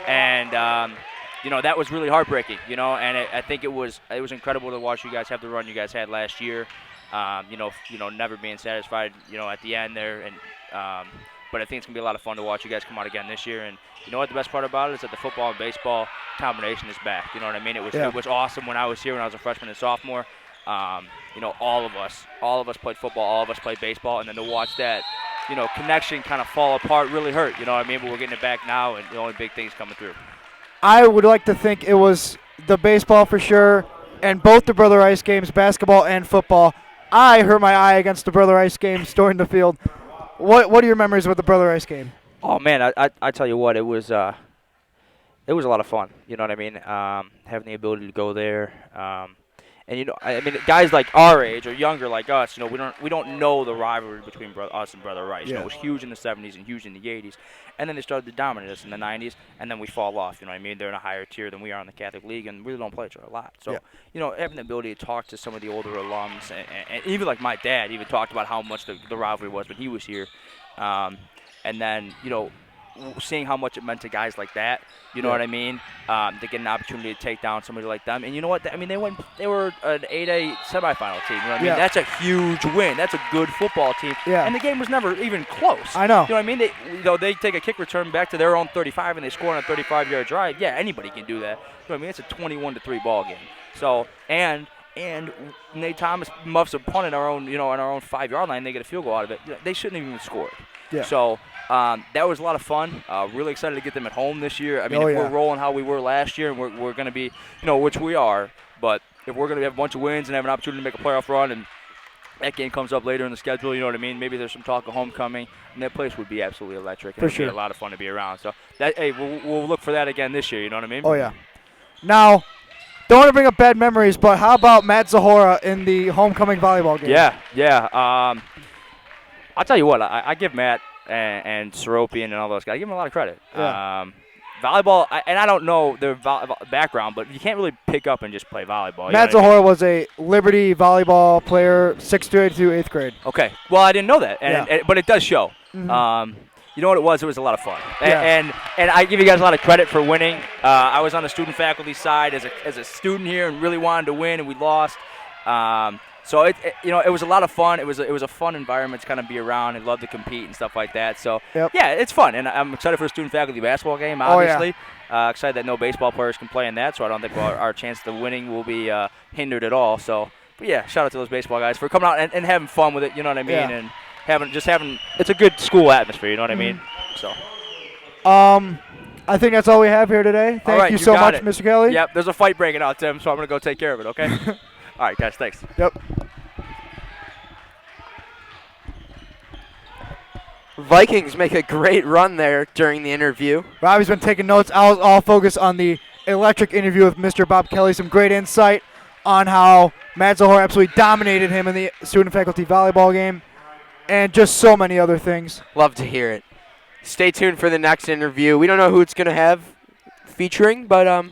And, that was really heartbreaking, and I think it was incredible to watch you guys have the run you guys had last year. Never being satisfied, at the end there, and but I think it's gonna be a lot of fun to watch you guys come out again this year. And you know what? The best part about it is that the football and baseball combination is back. You know what I mean? It was awesome when I was here when I was a freshman and sophomore. All of us played football, all of us played baseball, and then to watch that, connection kind of fall apart really hurt. You know what I mean? But we're getting it back now, and the only big things coming through. I would like to think it was the baseball for sure, and both the Brother Ice games, basketball and football. I hurt my eye against the Brother Rice game, storming the field. What are your memories with the Brother Rice game? Oh man, I tell you what, it was a lot of fun. You know what I mean? Having the ability to go there, and I mean, guys like our age or younger like us, we don't know the rivalry between us and Brother Rice. Yeah. It was huge in the '70s and huge in the '80s, and then they started to dominate us in the '90s, and then we fall off. You know what I mean? They're in a higher tier than we are in the Catholic League, and we really don't play each other a lot. So, having the ability to talk to some of the older alums, and even like my dad even talked about how much the rivalry was when he was here. And then, seeing how much it meant to guys like that, you know what I mean? To get an opportunity to take down somebody like them. And you know what? I mean, they were an 8A semifinal team. You know what I mean? That's a huge win. That's a good football team. Yeah. And the game was never even close. I know. You know what I mean? They take a kick return back to their own 35 and they score on a 35-yard drive. Yeah, anybody can do that. You know what I mean? It's a 21-3 ball game. So, and Nate Thomas muffs a punt in our own, on our own 5-yard line. They get a field goal out of it. They shouldn't have even scored. Yeah. So that was a lot of fun. Really excited to get them at home this year. I mean, if we're rolling how we were last year, and we're going to be, which we are, but if we're going to have a bunch of wins and have an opportunity to make a playoff run, and that game comes up later in the schedule, you know what I mean? Maybe there's some talk of homecoming, and that place would be absolutely electric. And it'd be a lot of fun to be around. So we'll look for that again this year. You know what I mean? Oh yeah. Now, don't want to bring up bad memories, but how about Matt Zahora in the homecoming volleyball game? Yeah. I'll tell you what, I give Matt and Seropian and all those guys, I give them a lot of credit. Yeah. Volleyball, and I don't know their background, but you can't really pick up and just play volleyball. Matt Zahora was a Liberty volleyball player, 6th grade through 8th grade. Okay. Well, I didn't know that, but it does show. Mm-hmm. You know what it was? It was a lot of fun. Yeah. And I give you guys a lot of credit for winning. I was on the student faculty side as a student here and really wanted to win, and we lost. So it was a lot of fun. It was a fun environment to kind of be around and love to compete and stuff like that. So yeah, it's fun, and I'm excited for the student faculty basketball game. Obviously, excited that no baseball players can play in that. So I don't think our chance of winning will be hindered at all. So, but yeah, shout out to those baseball guys for coming out and having fun with it. You know what I mean? Yeah. And having it's a good school atmosphere. You know what I mean? So. I think that's all we have here today. Thank you so much, Mr. Kelly. Yep, there's a fight breaking out, Tim, so I'm going to go take care of it, okay? All right, guys, thanks. Yep. Vikings make a great run there during the interview. Robbie's been taking notes. I'll all focus on the electric interview with Mr. Bob Kelly. Some great insight on how Matt Zahora absolutely dominated him in the student faculty volleyball game, and just so many other things. Love to hear it. Stay tuned for the next interview. We don't know who it's going to have featuring, but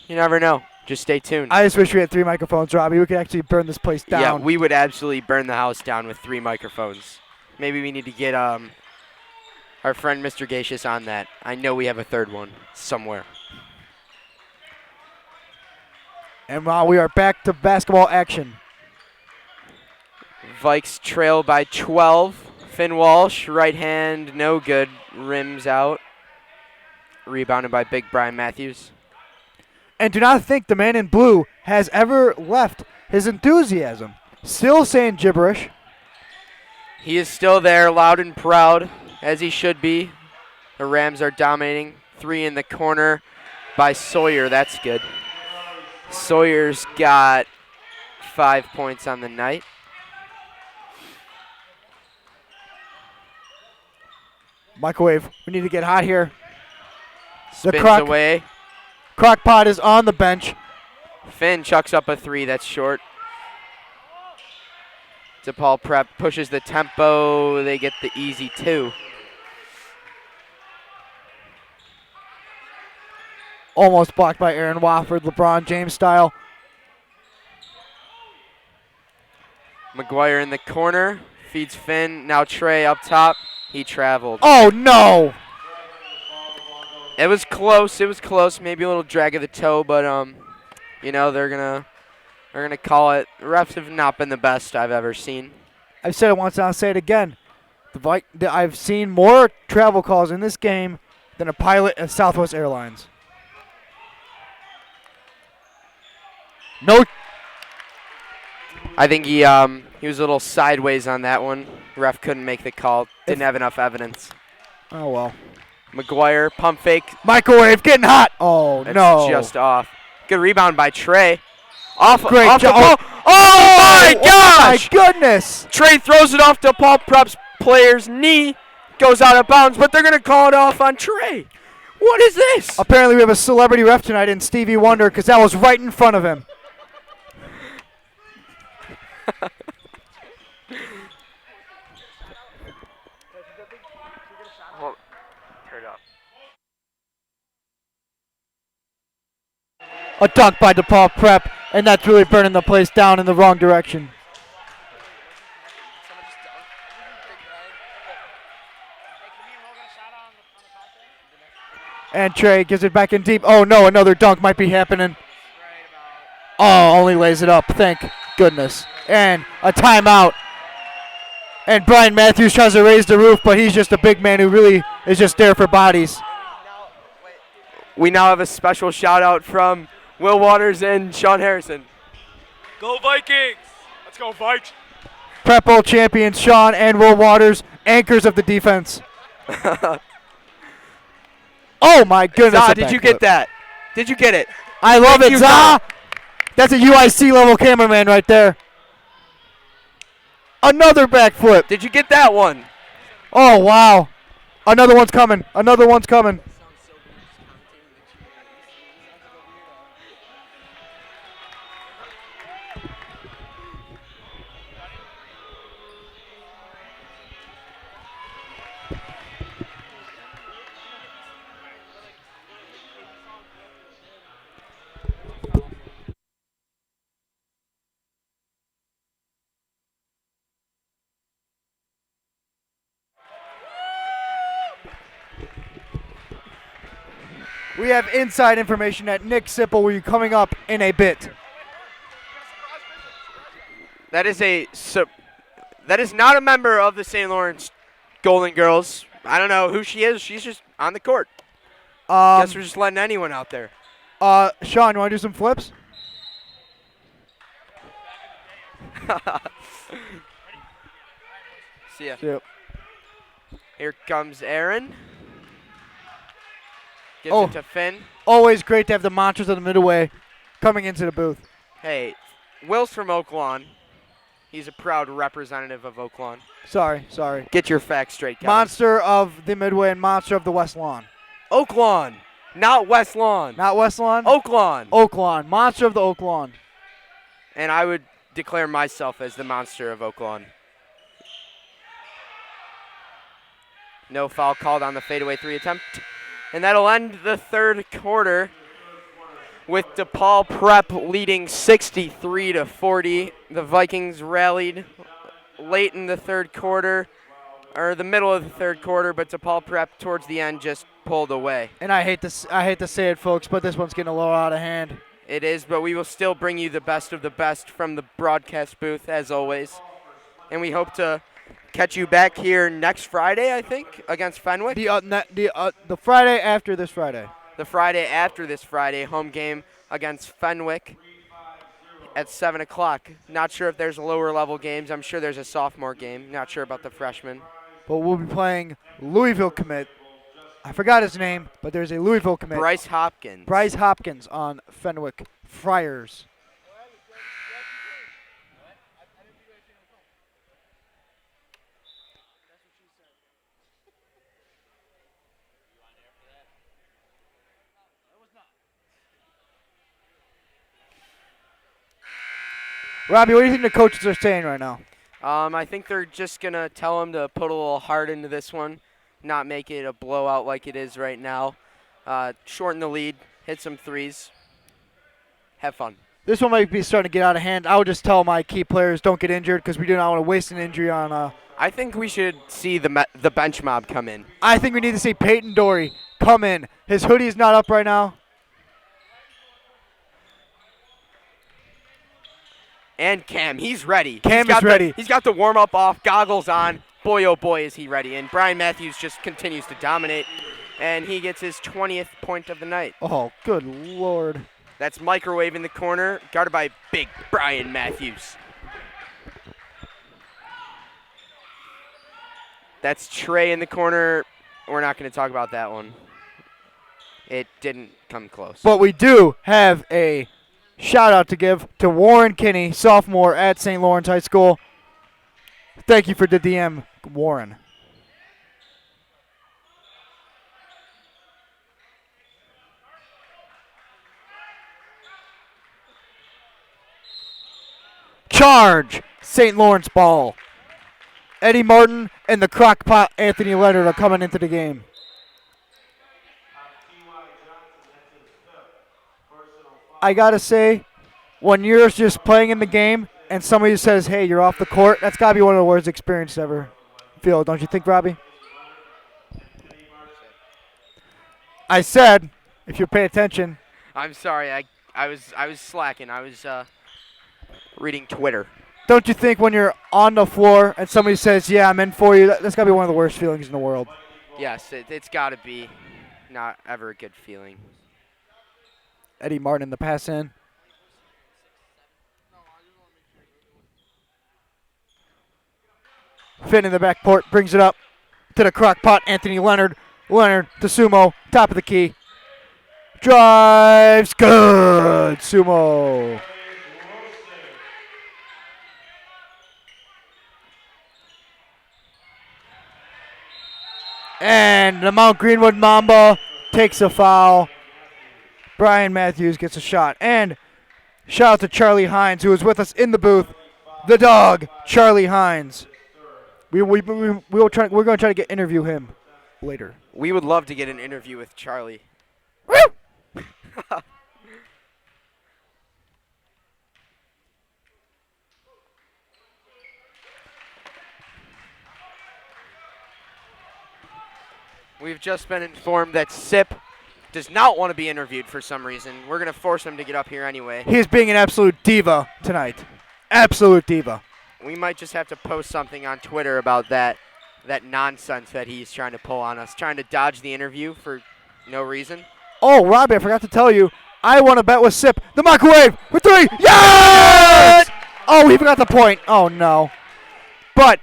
you never know. Just stay tuned. I just wish we had 3 microphones, Robbie. We could actually burn this place down. Yeah, we would absolutely burn the house down with 3 microphones. Maybe we need to get our friend Mr. Gacious on that. I know we have a 3rd one somewhere. And we are back to basketball action. Vikes trail by 12. Finn Walsh, right hand, no good. Rims out. Rebounded by Big Brian Matthews. And do not think the man in blue has ever left his enthusiasm. Still saying gibberish. He is still there, loud and proud, as he should be. The Rams are dominating. 3 in the corner by Sawyer. That's good. Sawyer's got 5 points on the night. Microwave. We need to get hot here. Spins away. Crockpot is on the bench. Finn chucks up a 3. That's short. DePaul Prep pushes the tempo. They get the easy 2. Almost blocked by Aaron Wofford, LeBron James style. McGuire in the corner. Feeds Finn. Now Trey up top. He traveled. Oh, no. It was close. It was close. Maybe a little drag of the toe, but they're gonna call it. The refs have not been the best I've ever seen. I've said it once and I'll say it again. I've seen more travel calls in this game than a pilot at Southwest Airlines. No. I think he was a little sideways on that one. Ref couldn't make the call. Didn't have enough evidence. Oh, well. McGuire, pump fake. Microwave getting hot. Oh, That's no. just off. Good rebound by Trey. Off Great the job. ball. Oh, my gosh! My goodness! Trey throws it off DePaul Prep's player's knee. Goes out of bounds, but they're going to call it off on Trey. What is this? Apparently we have a celebrity ref tonight in Stevie Wonder because that was right in front of him. Turn it up. A dunk by DePaul Prep, and that's really burning the place down in the wrong direction. And Trey gives it back in deep. Oh no, another dunk might be happening. Oh, only lays it up. Thank goodness. And a timeout. And Brian Matthews tries to raise the roof, but he's just a big man who really is just there for bodies. We now have a special shout out from Will Waters and Sean Harrison. Go Vikings! Let's go, Vikes. Prep Bowl champions Sean and Will Waters, anchors of the defense. Oh my goodness. Zah, a did you backflip. get that? Did you get it? I love Thank it, you, Zah. That's a UIC level cameraman right there. Another backflip. Did you get that one? Oh wow. Another one's coming. Another one's coming. We have inside information that Nick Sipple will be coming up in a bit. That is not a member of the St. Lawrence Golden Girls. I don't know who she is. She's just on the court. Guess we're just letting anyone out there. Sean, you want to do some flips? See ya. Yep. Here comes Aaron. Gives Oh. it to Finn. Always great to have the monsters of the midway coming into the booth. Hey, Will's from Oak Lawn. He's a proud representative of Oak Lawn. Sorry. Get your facts straight, Kevin. Monster of the midway and monster of the West Lawn. Oak Lawn, not West Lawn. Not West Lawn? Oak Lawn. Oak Lawn. Monster of the Oak Lawn. And I would declare myself as the monster of Oak Lawn. No foul called on the fadeaway three attempt. And that'll end the third quarter with DePaul Prep leading 63-40. The Vikings rallied late in the third quarter, or the middle of the third quarter, but DePaul Prep towards the end just pulled away. And I hate to say it, folks, but this one's getting a little out of hand. It is, but we will still bring you the best of the best from the broadcast booth, as always. And we hope to catch you back here next Friday, I think, against Fenwick. The Friday after this Friday. The Friday after this Friday, home game against Fenwick at 7 o'clock. Not sure if there's lower level games. I'm sure there's a sophomore game. Not sure about the freshmen. But we'll be playing Louisville commit. I forgot his name, but there's a Louisville commit. Bryce Hopkins. Bryce Hopkins on Fenwick Friars. Robbie, what do you think the coaches are saying right now? I think they're just going to tell him to put a little heart into this one, not make it a blowout like it is right now. Shorten the lead, hit some threes, have fun. This one might be starting to get out of hand. I would just tell my key players don't get injured because we do not want to waste an injury on. I think we should see the bench mob come in. I think we need to see Peyton Dory come in. His hoodie is not up right now. And Cam, he's ready. Cam is ready. He's got the warm-up off, goggles on. Boy, oh boy, is he ready. And Brian Matthews just continues to dominate. And he gets his 20th point of the night. Oh, good Lord. That's microwave in the corner, guarded by big Brian Matthews. That's Trey in the corner. We're not going to talk about that one. It didn't come close. But we do have a shout out to give to Warren Kinney, sophomore at St. Laurence High School. Thank you for the DM, Warren. Charge! St. Lawrence ball. Eddie Martin and the crockpot Anthony Leonard are coming into the game. I gotta say, when you're just playing in the game and somebody says, hey, you're off the court, that's gotta be one of the worst experiences ever feel, don't you think, Robbie? I said, if you pay attention. I'm sorry. I was slacking. I was reading Twitter. Don't you think when you're on the floor and somebody says, yeah, I'm in for you, that's got to be one of the worst feelings in the world? Yes, it's got to be not ever a good feeling. Eddie Martin in the pass in. Finn in the backcourt brings it up to the crock pot, Anthony Leonard. Leonard to Sumo, top of the key. Drives, good, Sumo. And the Mount Greenwood Mamba takes a foul. Brian Matthews gets a shot. And shout out to Charlie Hines, who was with us in the booth. The dog, Charlie Hines. We're going to try to interview him later. We would love to get an interview with Charlie. Woo! We've just been informed that Sip does not want to be interviewed for some reason. We're going to force him to get up here anyway. He is being an absolute diva tonight. Absolute diva. We might just have to post something on Twitter about that nonsense that he's trying to pull on us, trying to dodge the interview for no reason. Oh, Robbie, I forgot to tell you, I want to bet with Sip. The microwave for three. Yes! Oh, he forgot the point. Oh, no. But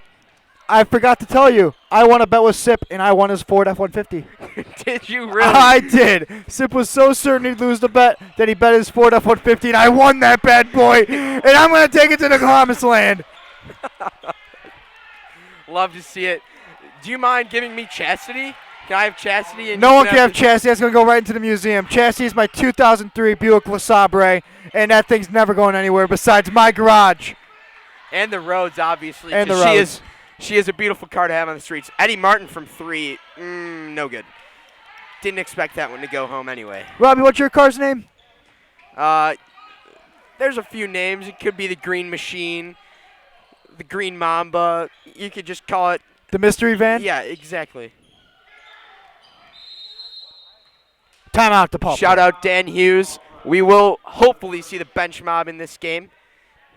I forgot to tell you, I won a bet with Sip, and I won his Ford F-150. Did you really? I did. Sip was so certain he'd lose the bet that he bet his Ford F-150, and I won that bad boy, and I'm going to take it to the promised land. Love to see it. Do you mind giving me Chastity? Can I have Chastity? And No one can have Chastity. That's going to go right into the museum. Chastity is my 2003 Buick LeSabre, and that thing's never going anywhere besides my garage. And the roads, obviously. And the 'cause roads. She is a beautiful car to have on the streets. Eddie Martin from 3, no good. Didn't expect that one to go home anyway. Robbie, what's your car's name? There's a few names. It could be the Green Machine, the Green Mamba. You could just call it. The mystery van? Yeah, exactly. Timeout, DePaul. Shout out Dan Hughes. We will hopefully see the bench mob in this game.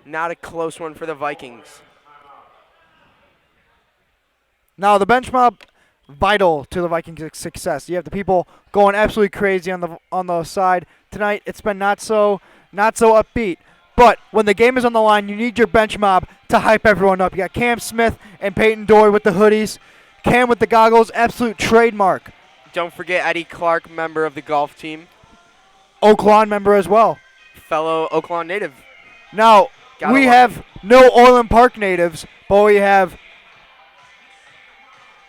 Not a close one for the Vikings. Now, the bench mob, vital to the Vikings' success. You have the people going absolutely crazy on the side. Tonight, it's been not so upbeat. But when the game is on the line, you need your bench mob to hype everyone up. You got Cam Smith and Peyton Dory with the hoodies. Cam with the goggles, absolute trademark. Don't forget Eddie Clark, member of the golf team. Oaklawn member as well. Fellow Oaklawn native. Now, Gotta we love have no Orland Park natives, but we have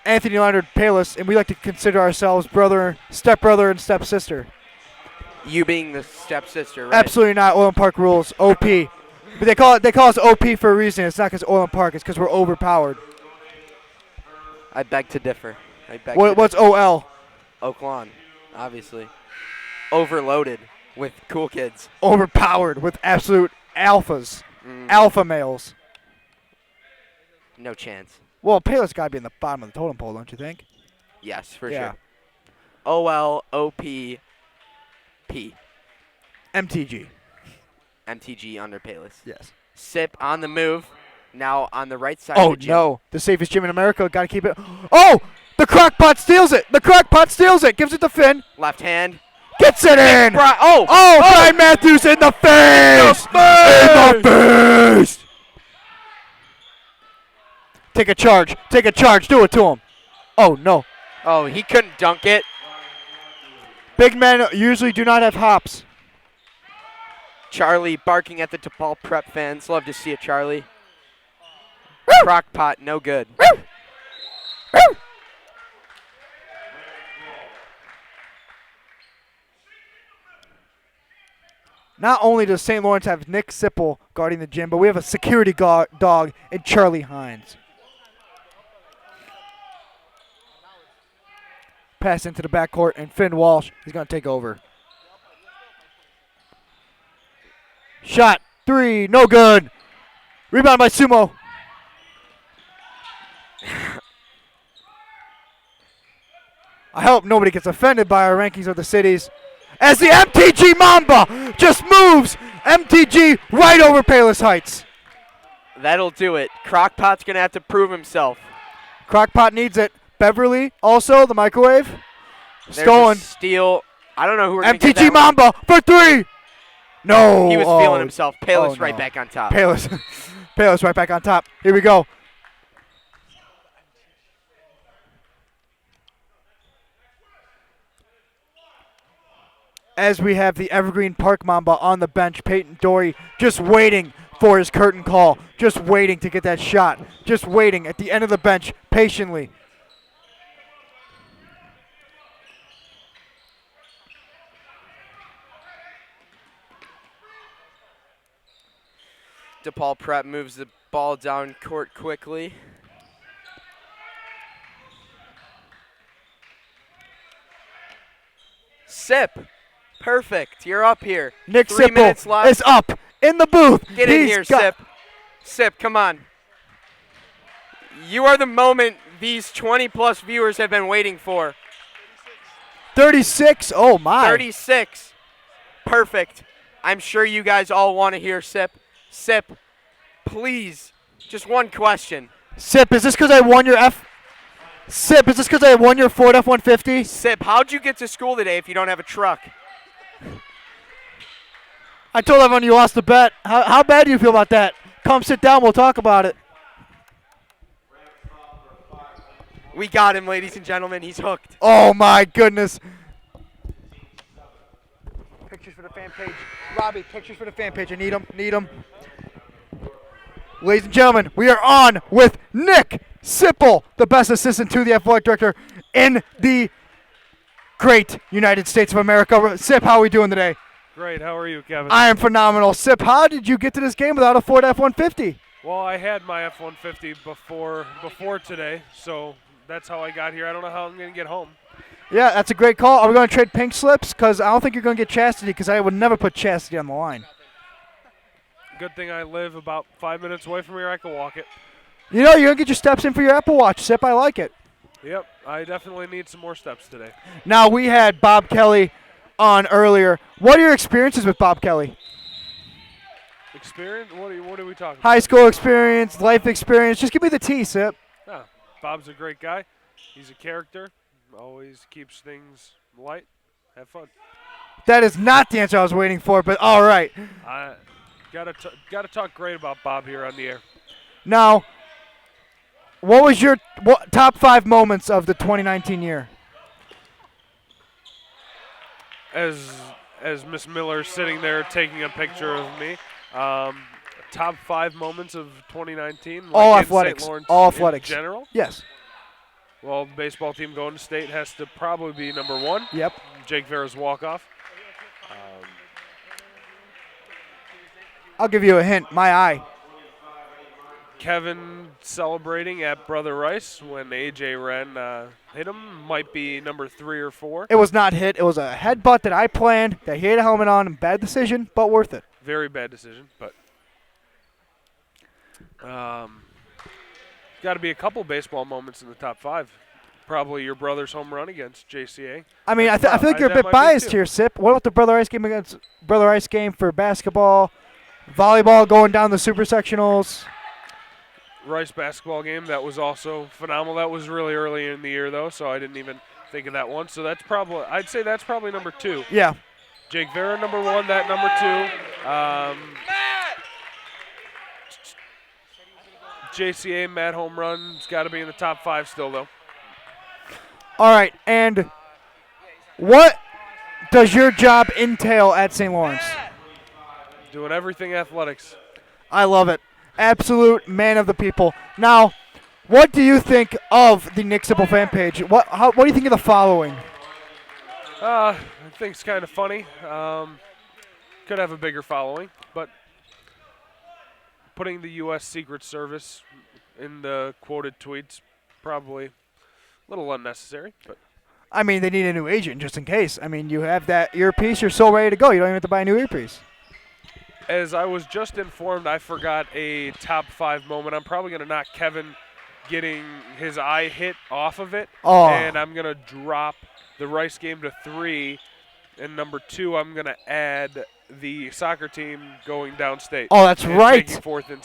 Anthony Leonard Palis, and we like to consider ourselves stepbrother and stepsister. You being the stepsister, right? Absolutely not. Orland Park rules. OP. But they call us OP for a reason. It's not because Orland Park. It's because we're overpowered. I beg to differ. What's OL? Oaklawn, obviously. Overloaded with cool kids. Overpowered with absolute alphas. Alpha males. No chance. Well, Palis got to be in the bottom of the totem pole, don't you think? Yes, for Yeah. sure. OLOP P. MTG. MTG under Palis. Yes. Sip on the move. Now on the right side Oh, of the gym. no. The safest gym in America. Got to keep it. Oh! The crockpot steals it. The crockpot steals it. Gives it to Finn. Left hand. Gets it in. Oh! Brian Matthews in the face. In the face. Take a charge. Take a charge. Do it to him. Oh, no. Oh, he couldn't dunk it. Big men usually do not have hops. Charlie barking at the DePaul Prep fans. Love to see it, Charlie. Crock pot, no good. Not only does St. Lawrence have Nick Sipple guarding the gym, but we have a security dog in Charlie Hines. Pass into the backcourt, and Finn Walsh is going to take over. Shot, 3, no good. Rebound by Sumo. I hope nobody gets offended by our rankings of the cities. As the MTG Mamba just moves MTG right over Palos Heights. That'll do it. Crockpot's going to have to prove himself. Crockpot needs it. Beverly also, the microwave. There's Stolen. a steal. I don't know who we're going to get MTG that one. Mamba for 3. No. He was feeling himself. Palos no. right back on top. Palos. Palos right back on top. Here we go. As we have the Evergreen Park Mamba on the bench, Peyton Dory just waiting for his curtain call, just waiting to get that shot, just waiting at the end of the bench patiently. DePaul Prep moves the ball down court quickly. Sip. Perfect. You're up here. Nick 3 minutes Sipple left. is up in the booth. Get in He's here, got Sip. Sip, come on. You are the moment these 20-plus viewers have been waiting for. 36. Oh, my. 36. Perfect. I'm sure you guys all want to hear Sip. Sip, please, just one question. Sip, is this because I won your Sip, is this because I won your Ford F-150? Sip, how'd you get to school today if you don't have a truck? I told everyone you lost the bet. How bad do you feel about that? Come sit down. We'll talk about it. We got him, ladies and gentlemen. He's hooked. Oh, my goodness. Pictures for the fan page. Robbie, pictures for the fan page. I need them. Need them. Ladies and gentlemen, we are on with Nick Sipple, the best assistant to the athletic director in the great United States of America. Sip, how are we doing today? Great. How are you, Kevin? I am phenomenal. Sip, how did you get to this game without a Ford F-150? Well, I had my F-150 before today, so that's how I got here. I don't know how I'm going to get home. Yeah, that's a great call. Are we going to trade pink slips? Because I don't think you're going to get Chastity, because I would never put Chastity on the line. Good thing I live about 5 minutes away from here. I can walk it. You know, you're going to get your steps in for your Apple Watch, Sip. I like it. Yep. I definitely need some more steps today. Now, we had Bob Kelly on earlier. What are your experiences with Bob Kelly? Experience? What are we talking High school experience, life experience. Just give me the tea, Sip. about? Bob's a great guy. He's a character. Always keeps things light. Have fun. That is not the answer I was waiting for, but all right. I gotta talk great about Bob here on the air. Now, what was your top 5 moments of the 2019 year? As Miss Miller's sitting there taking a picture of me, top 5 moments of 2019. All like in athletics. St. Lawrence All in athletics. general. Yes. Well, the baseball team going to state has to probably be number 1. Yep. Jake Vera's walk-off. I'll give you a hint. My eye. Kevin celebrating at Brother Rice when A.J. Wren hit him. Might be number 3 or 4. It was not hit. It was a headbutt that I planned, that he had a helmet on, and bad decision, but worth it. Very bad decision, but got to be a couple baseball moments in the top 5. Probably your brother's home run against JCA. I mean, I feel like you're a that bit might be biased too. here, Sip. What about the Brother Ice game against Brother Ice game for basketball, volleyball going down the super sectionals? Rice basketball game, that was also phenomenal. That was really early in the year, though, so I didn't even think of that one. So that's probably, I'd say that's probably number 2. Yeah. Jake Vera, number 1, that number 2. JCA, Matt home run, it's got to be in the top 5 still, though. All right, and what does your job entail at St. Lawrence? Doing everything athletics. I love it. Absolute man of the people. Now, what do you think of the Nick Sipple fan page? What do you think of the following? I think it's kind of funny. Could have a bigger following, but putting the U.S. Secret Service in the quoted tweets probably a little unnecessary. But I mean, they need a new agent just in case. I mean, you have that earpiece, you're so ready to go. You don't even have to buy a new earpiece. as I was just informed, I forgot a top 5 moment. I'm probably going to knock Kevin getting his eye hit off of it, and I'm going to drop the Rice game to 3. And number 2, I'm going to add the soccer team going downstate. Oh, that's right.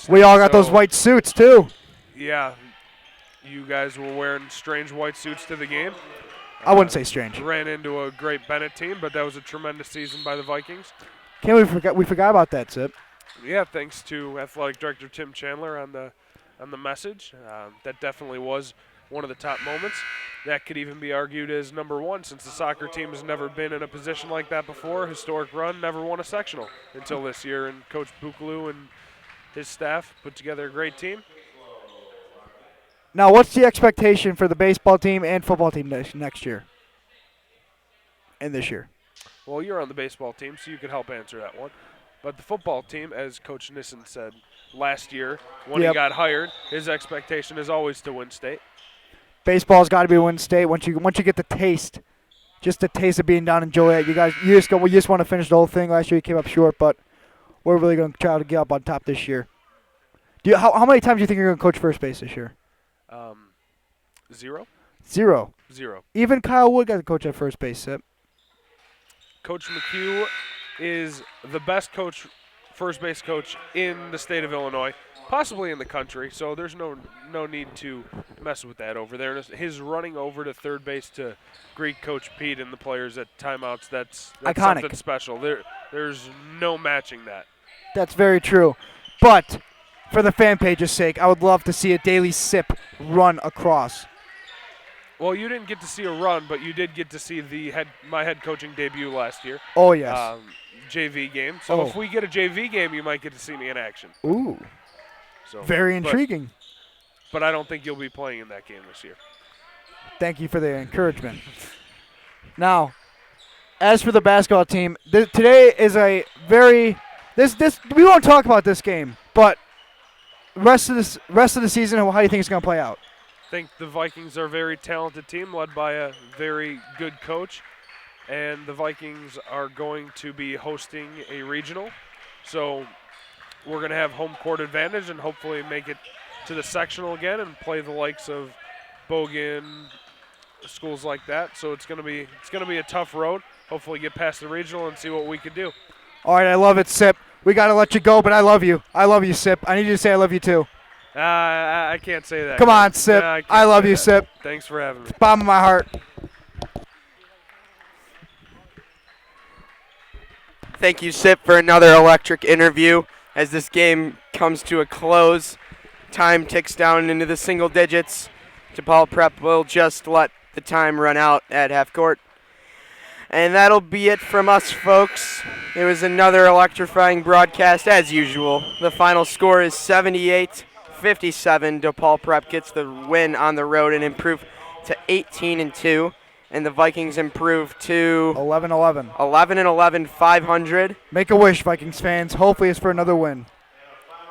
We all got those white suits, too. Yeah. You guys were wearing strange white suits to the game. I wouldn't say strange. Ran into a great Bennett team, but that was a tremendous season by the Vikings. We forgot about that, Sip. Yeah, thanks to Athletic Director Tim Chandler on the message. That definitely was one of the top moments. That could even be argued as number 1 since the soccer team has never been in a position like that before. Historic run, never won a sectional until this year, and Coach Bukalu and his staff put together a great team. Now, what's the expectation for the baseball team and football team next year and this year? Well, you're on the baseball team, so you can help answer that one. But the football team, as Coach Nissen said last year when he got hired, his expectation is always to win state. Baseball's got to be win state. Once you get the taste, just the taste of being down in Joliet, you just want to finish the whole thing. Last year you came up short, but we're really going to try to get up on top this year. How many times do you think you're going to coach first base this year? 0. 0. 0. Even Kyle Wood got to coach at first base, Sip. Coach McHugh is the best first base coach in the state of Illinois, possibly in the country, so there's no need to mess with that over there. His running over to third base to greet Coach Pete and the players at timeouts, that's iconic. Something special. There's no matching that. That's very true. But for the fan page's sake, I would love to see a daily Sip run across. Well, you didn't get to see a run, but you did get to see my head coaching debut last year. Oh, yes. JV game. So if we get a JV game, you might get to see me in action. Ooh. So very intriguing. But I don't think you'll be playing in that game this year. Thank you for the encouragement. Now, as for the basketball team, today is a very we won't talk about this game, but rest of the season, how do you think it's going to play out? I think the Vikings are a very talented team led by a very good coach, and the Vikings are going to be hosting a regional. So we're going to have home court advantage and hopefully make it to the sectional again and play the likes of Bogan, schools like that. So it's going to be a tough road. Hopefully get past the regional and see what we can do. All right, I love it, Sip. We got to let you go, but I love you. I love you, Sip. I need you to say I love you too. I can't say that. Come on, Sip. I love you, Sip. Thanks for having me. Bottom of my heart. Thank you, Sip, for another electric interview. As this game comes to a close, time ticks down into the single digits. DePaul Prep will just let the time run out at half court. And that'll be it from us, folks. It was another electrifying broadcast as usual. The final score is 78-57. DePaul Prep gets the win on the road and improve to 18-2. And the Vikings improve to 11-11. 11-11, 500. Make a wish, Vikings fans. Hopefully it's for another win.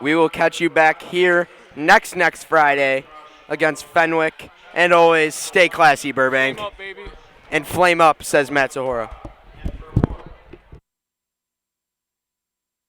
We will catch you back here next Friday against Fenwick. And always stay classy, Burbank. Flame up, baby. And flame up, says Matt Zahora.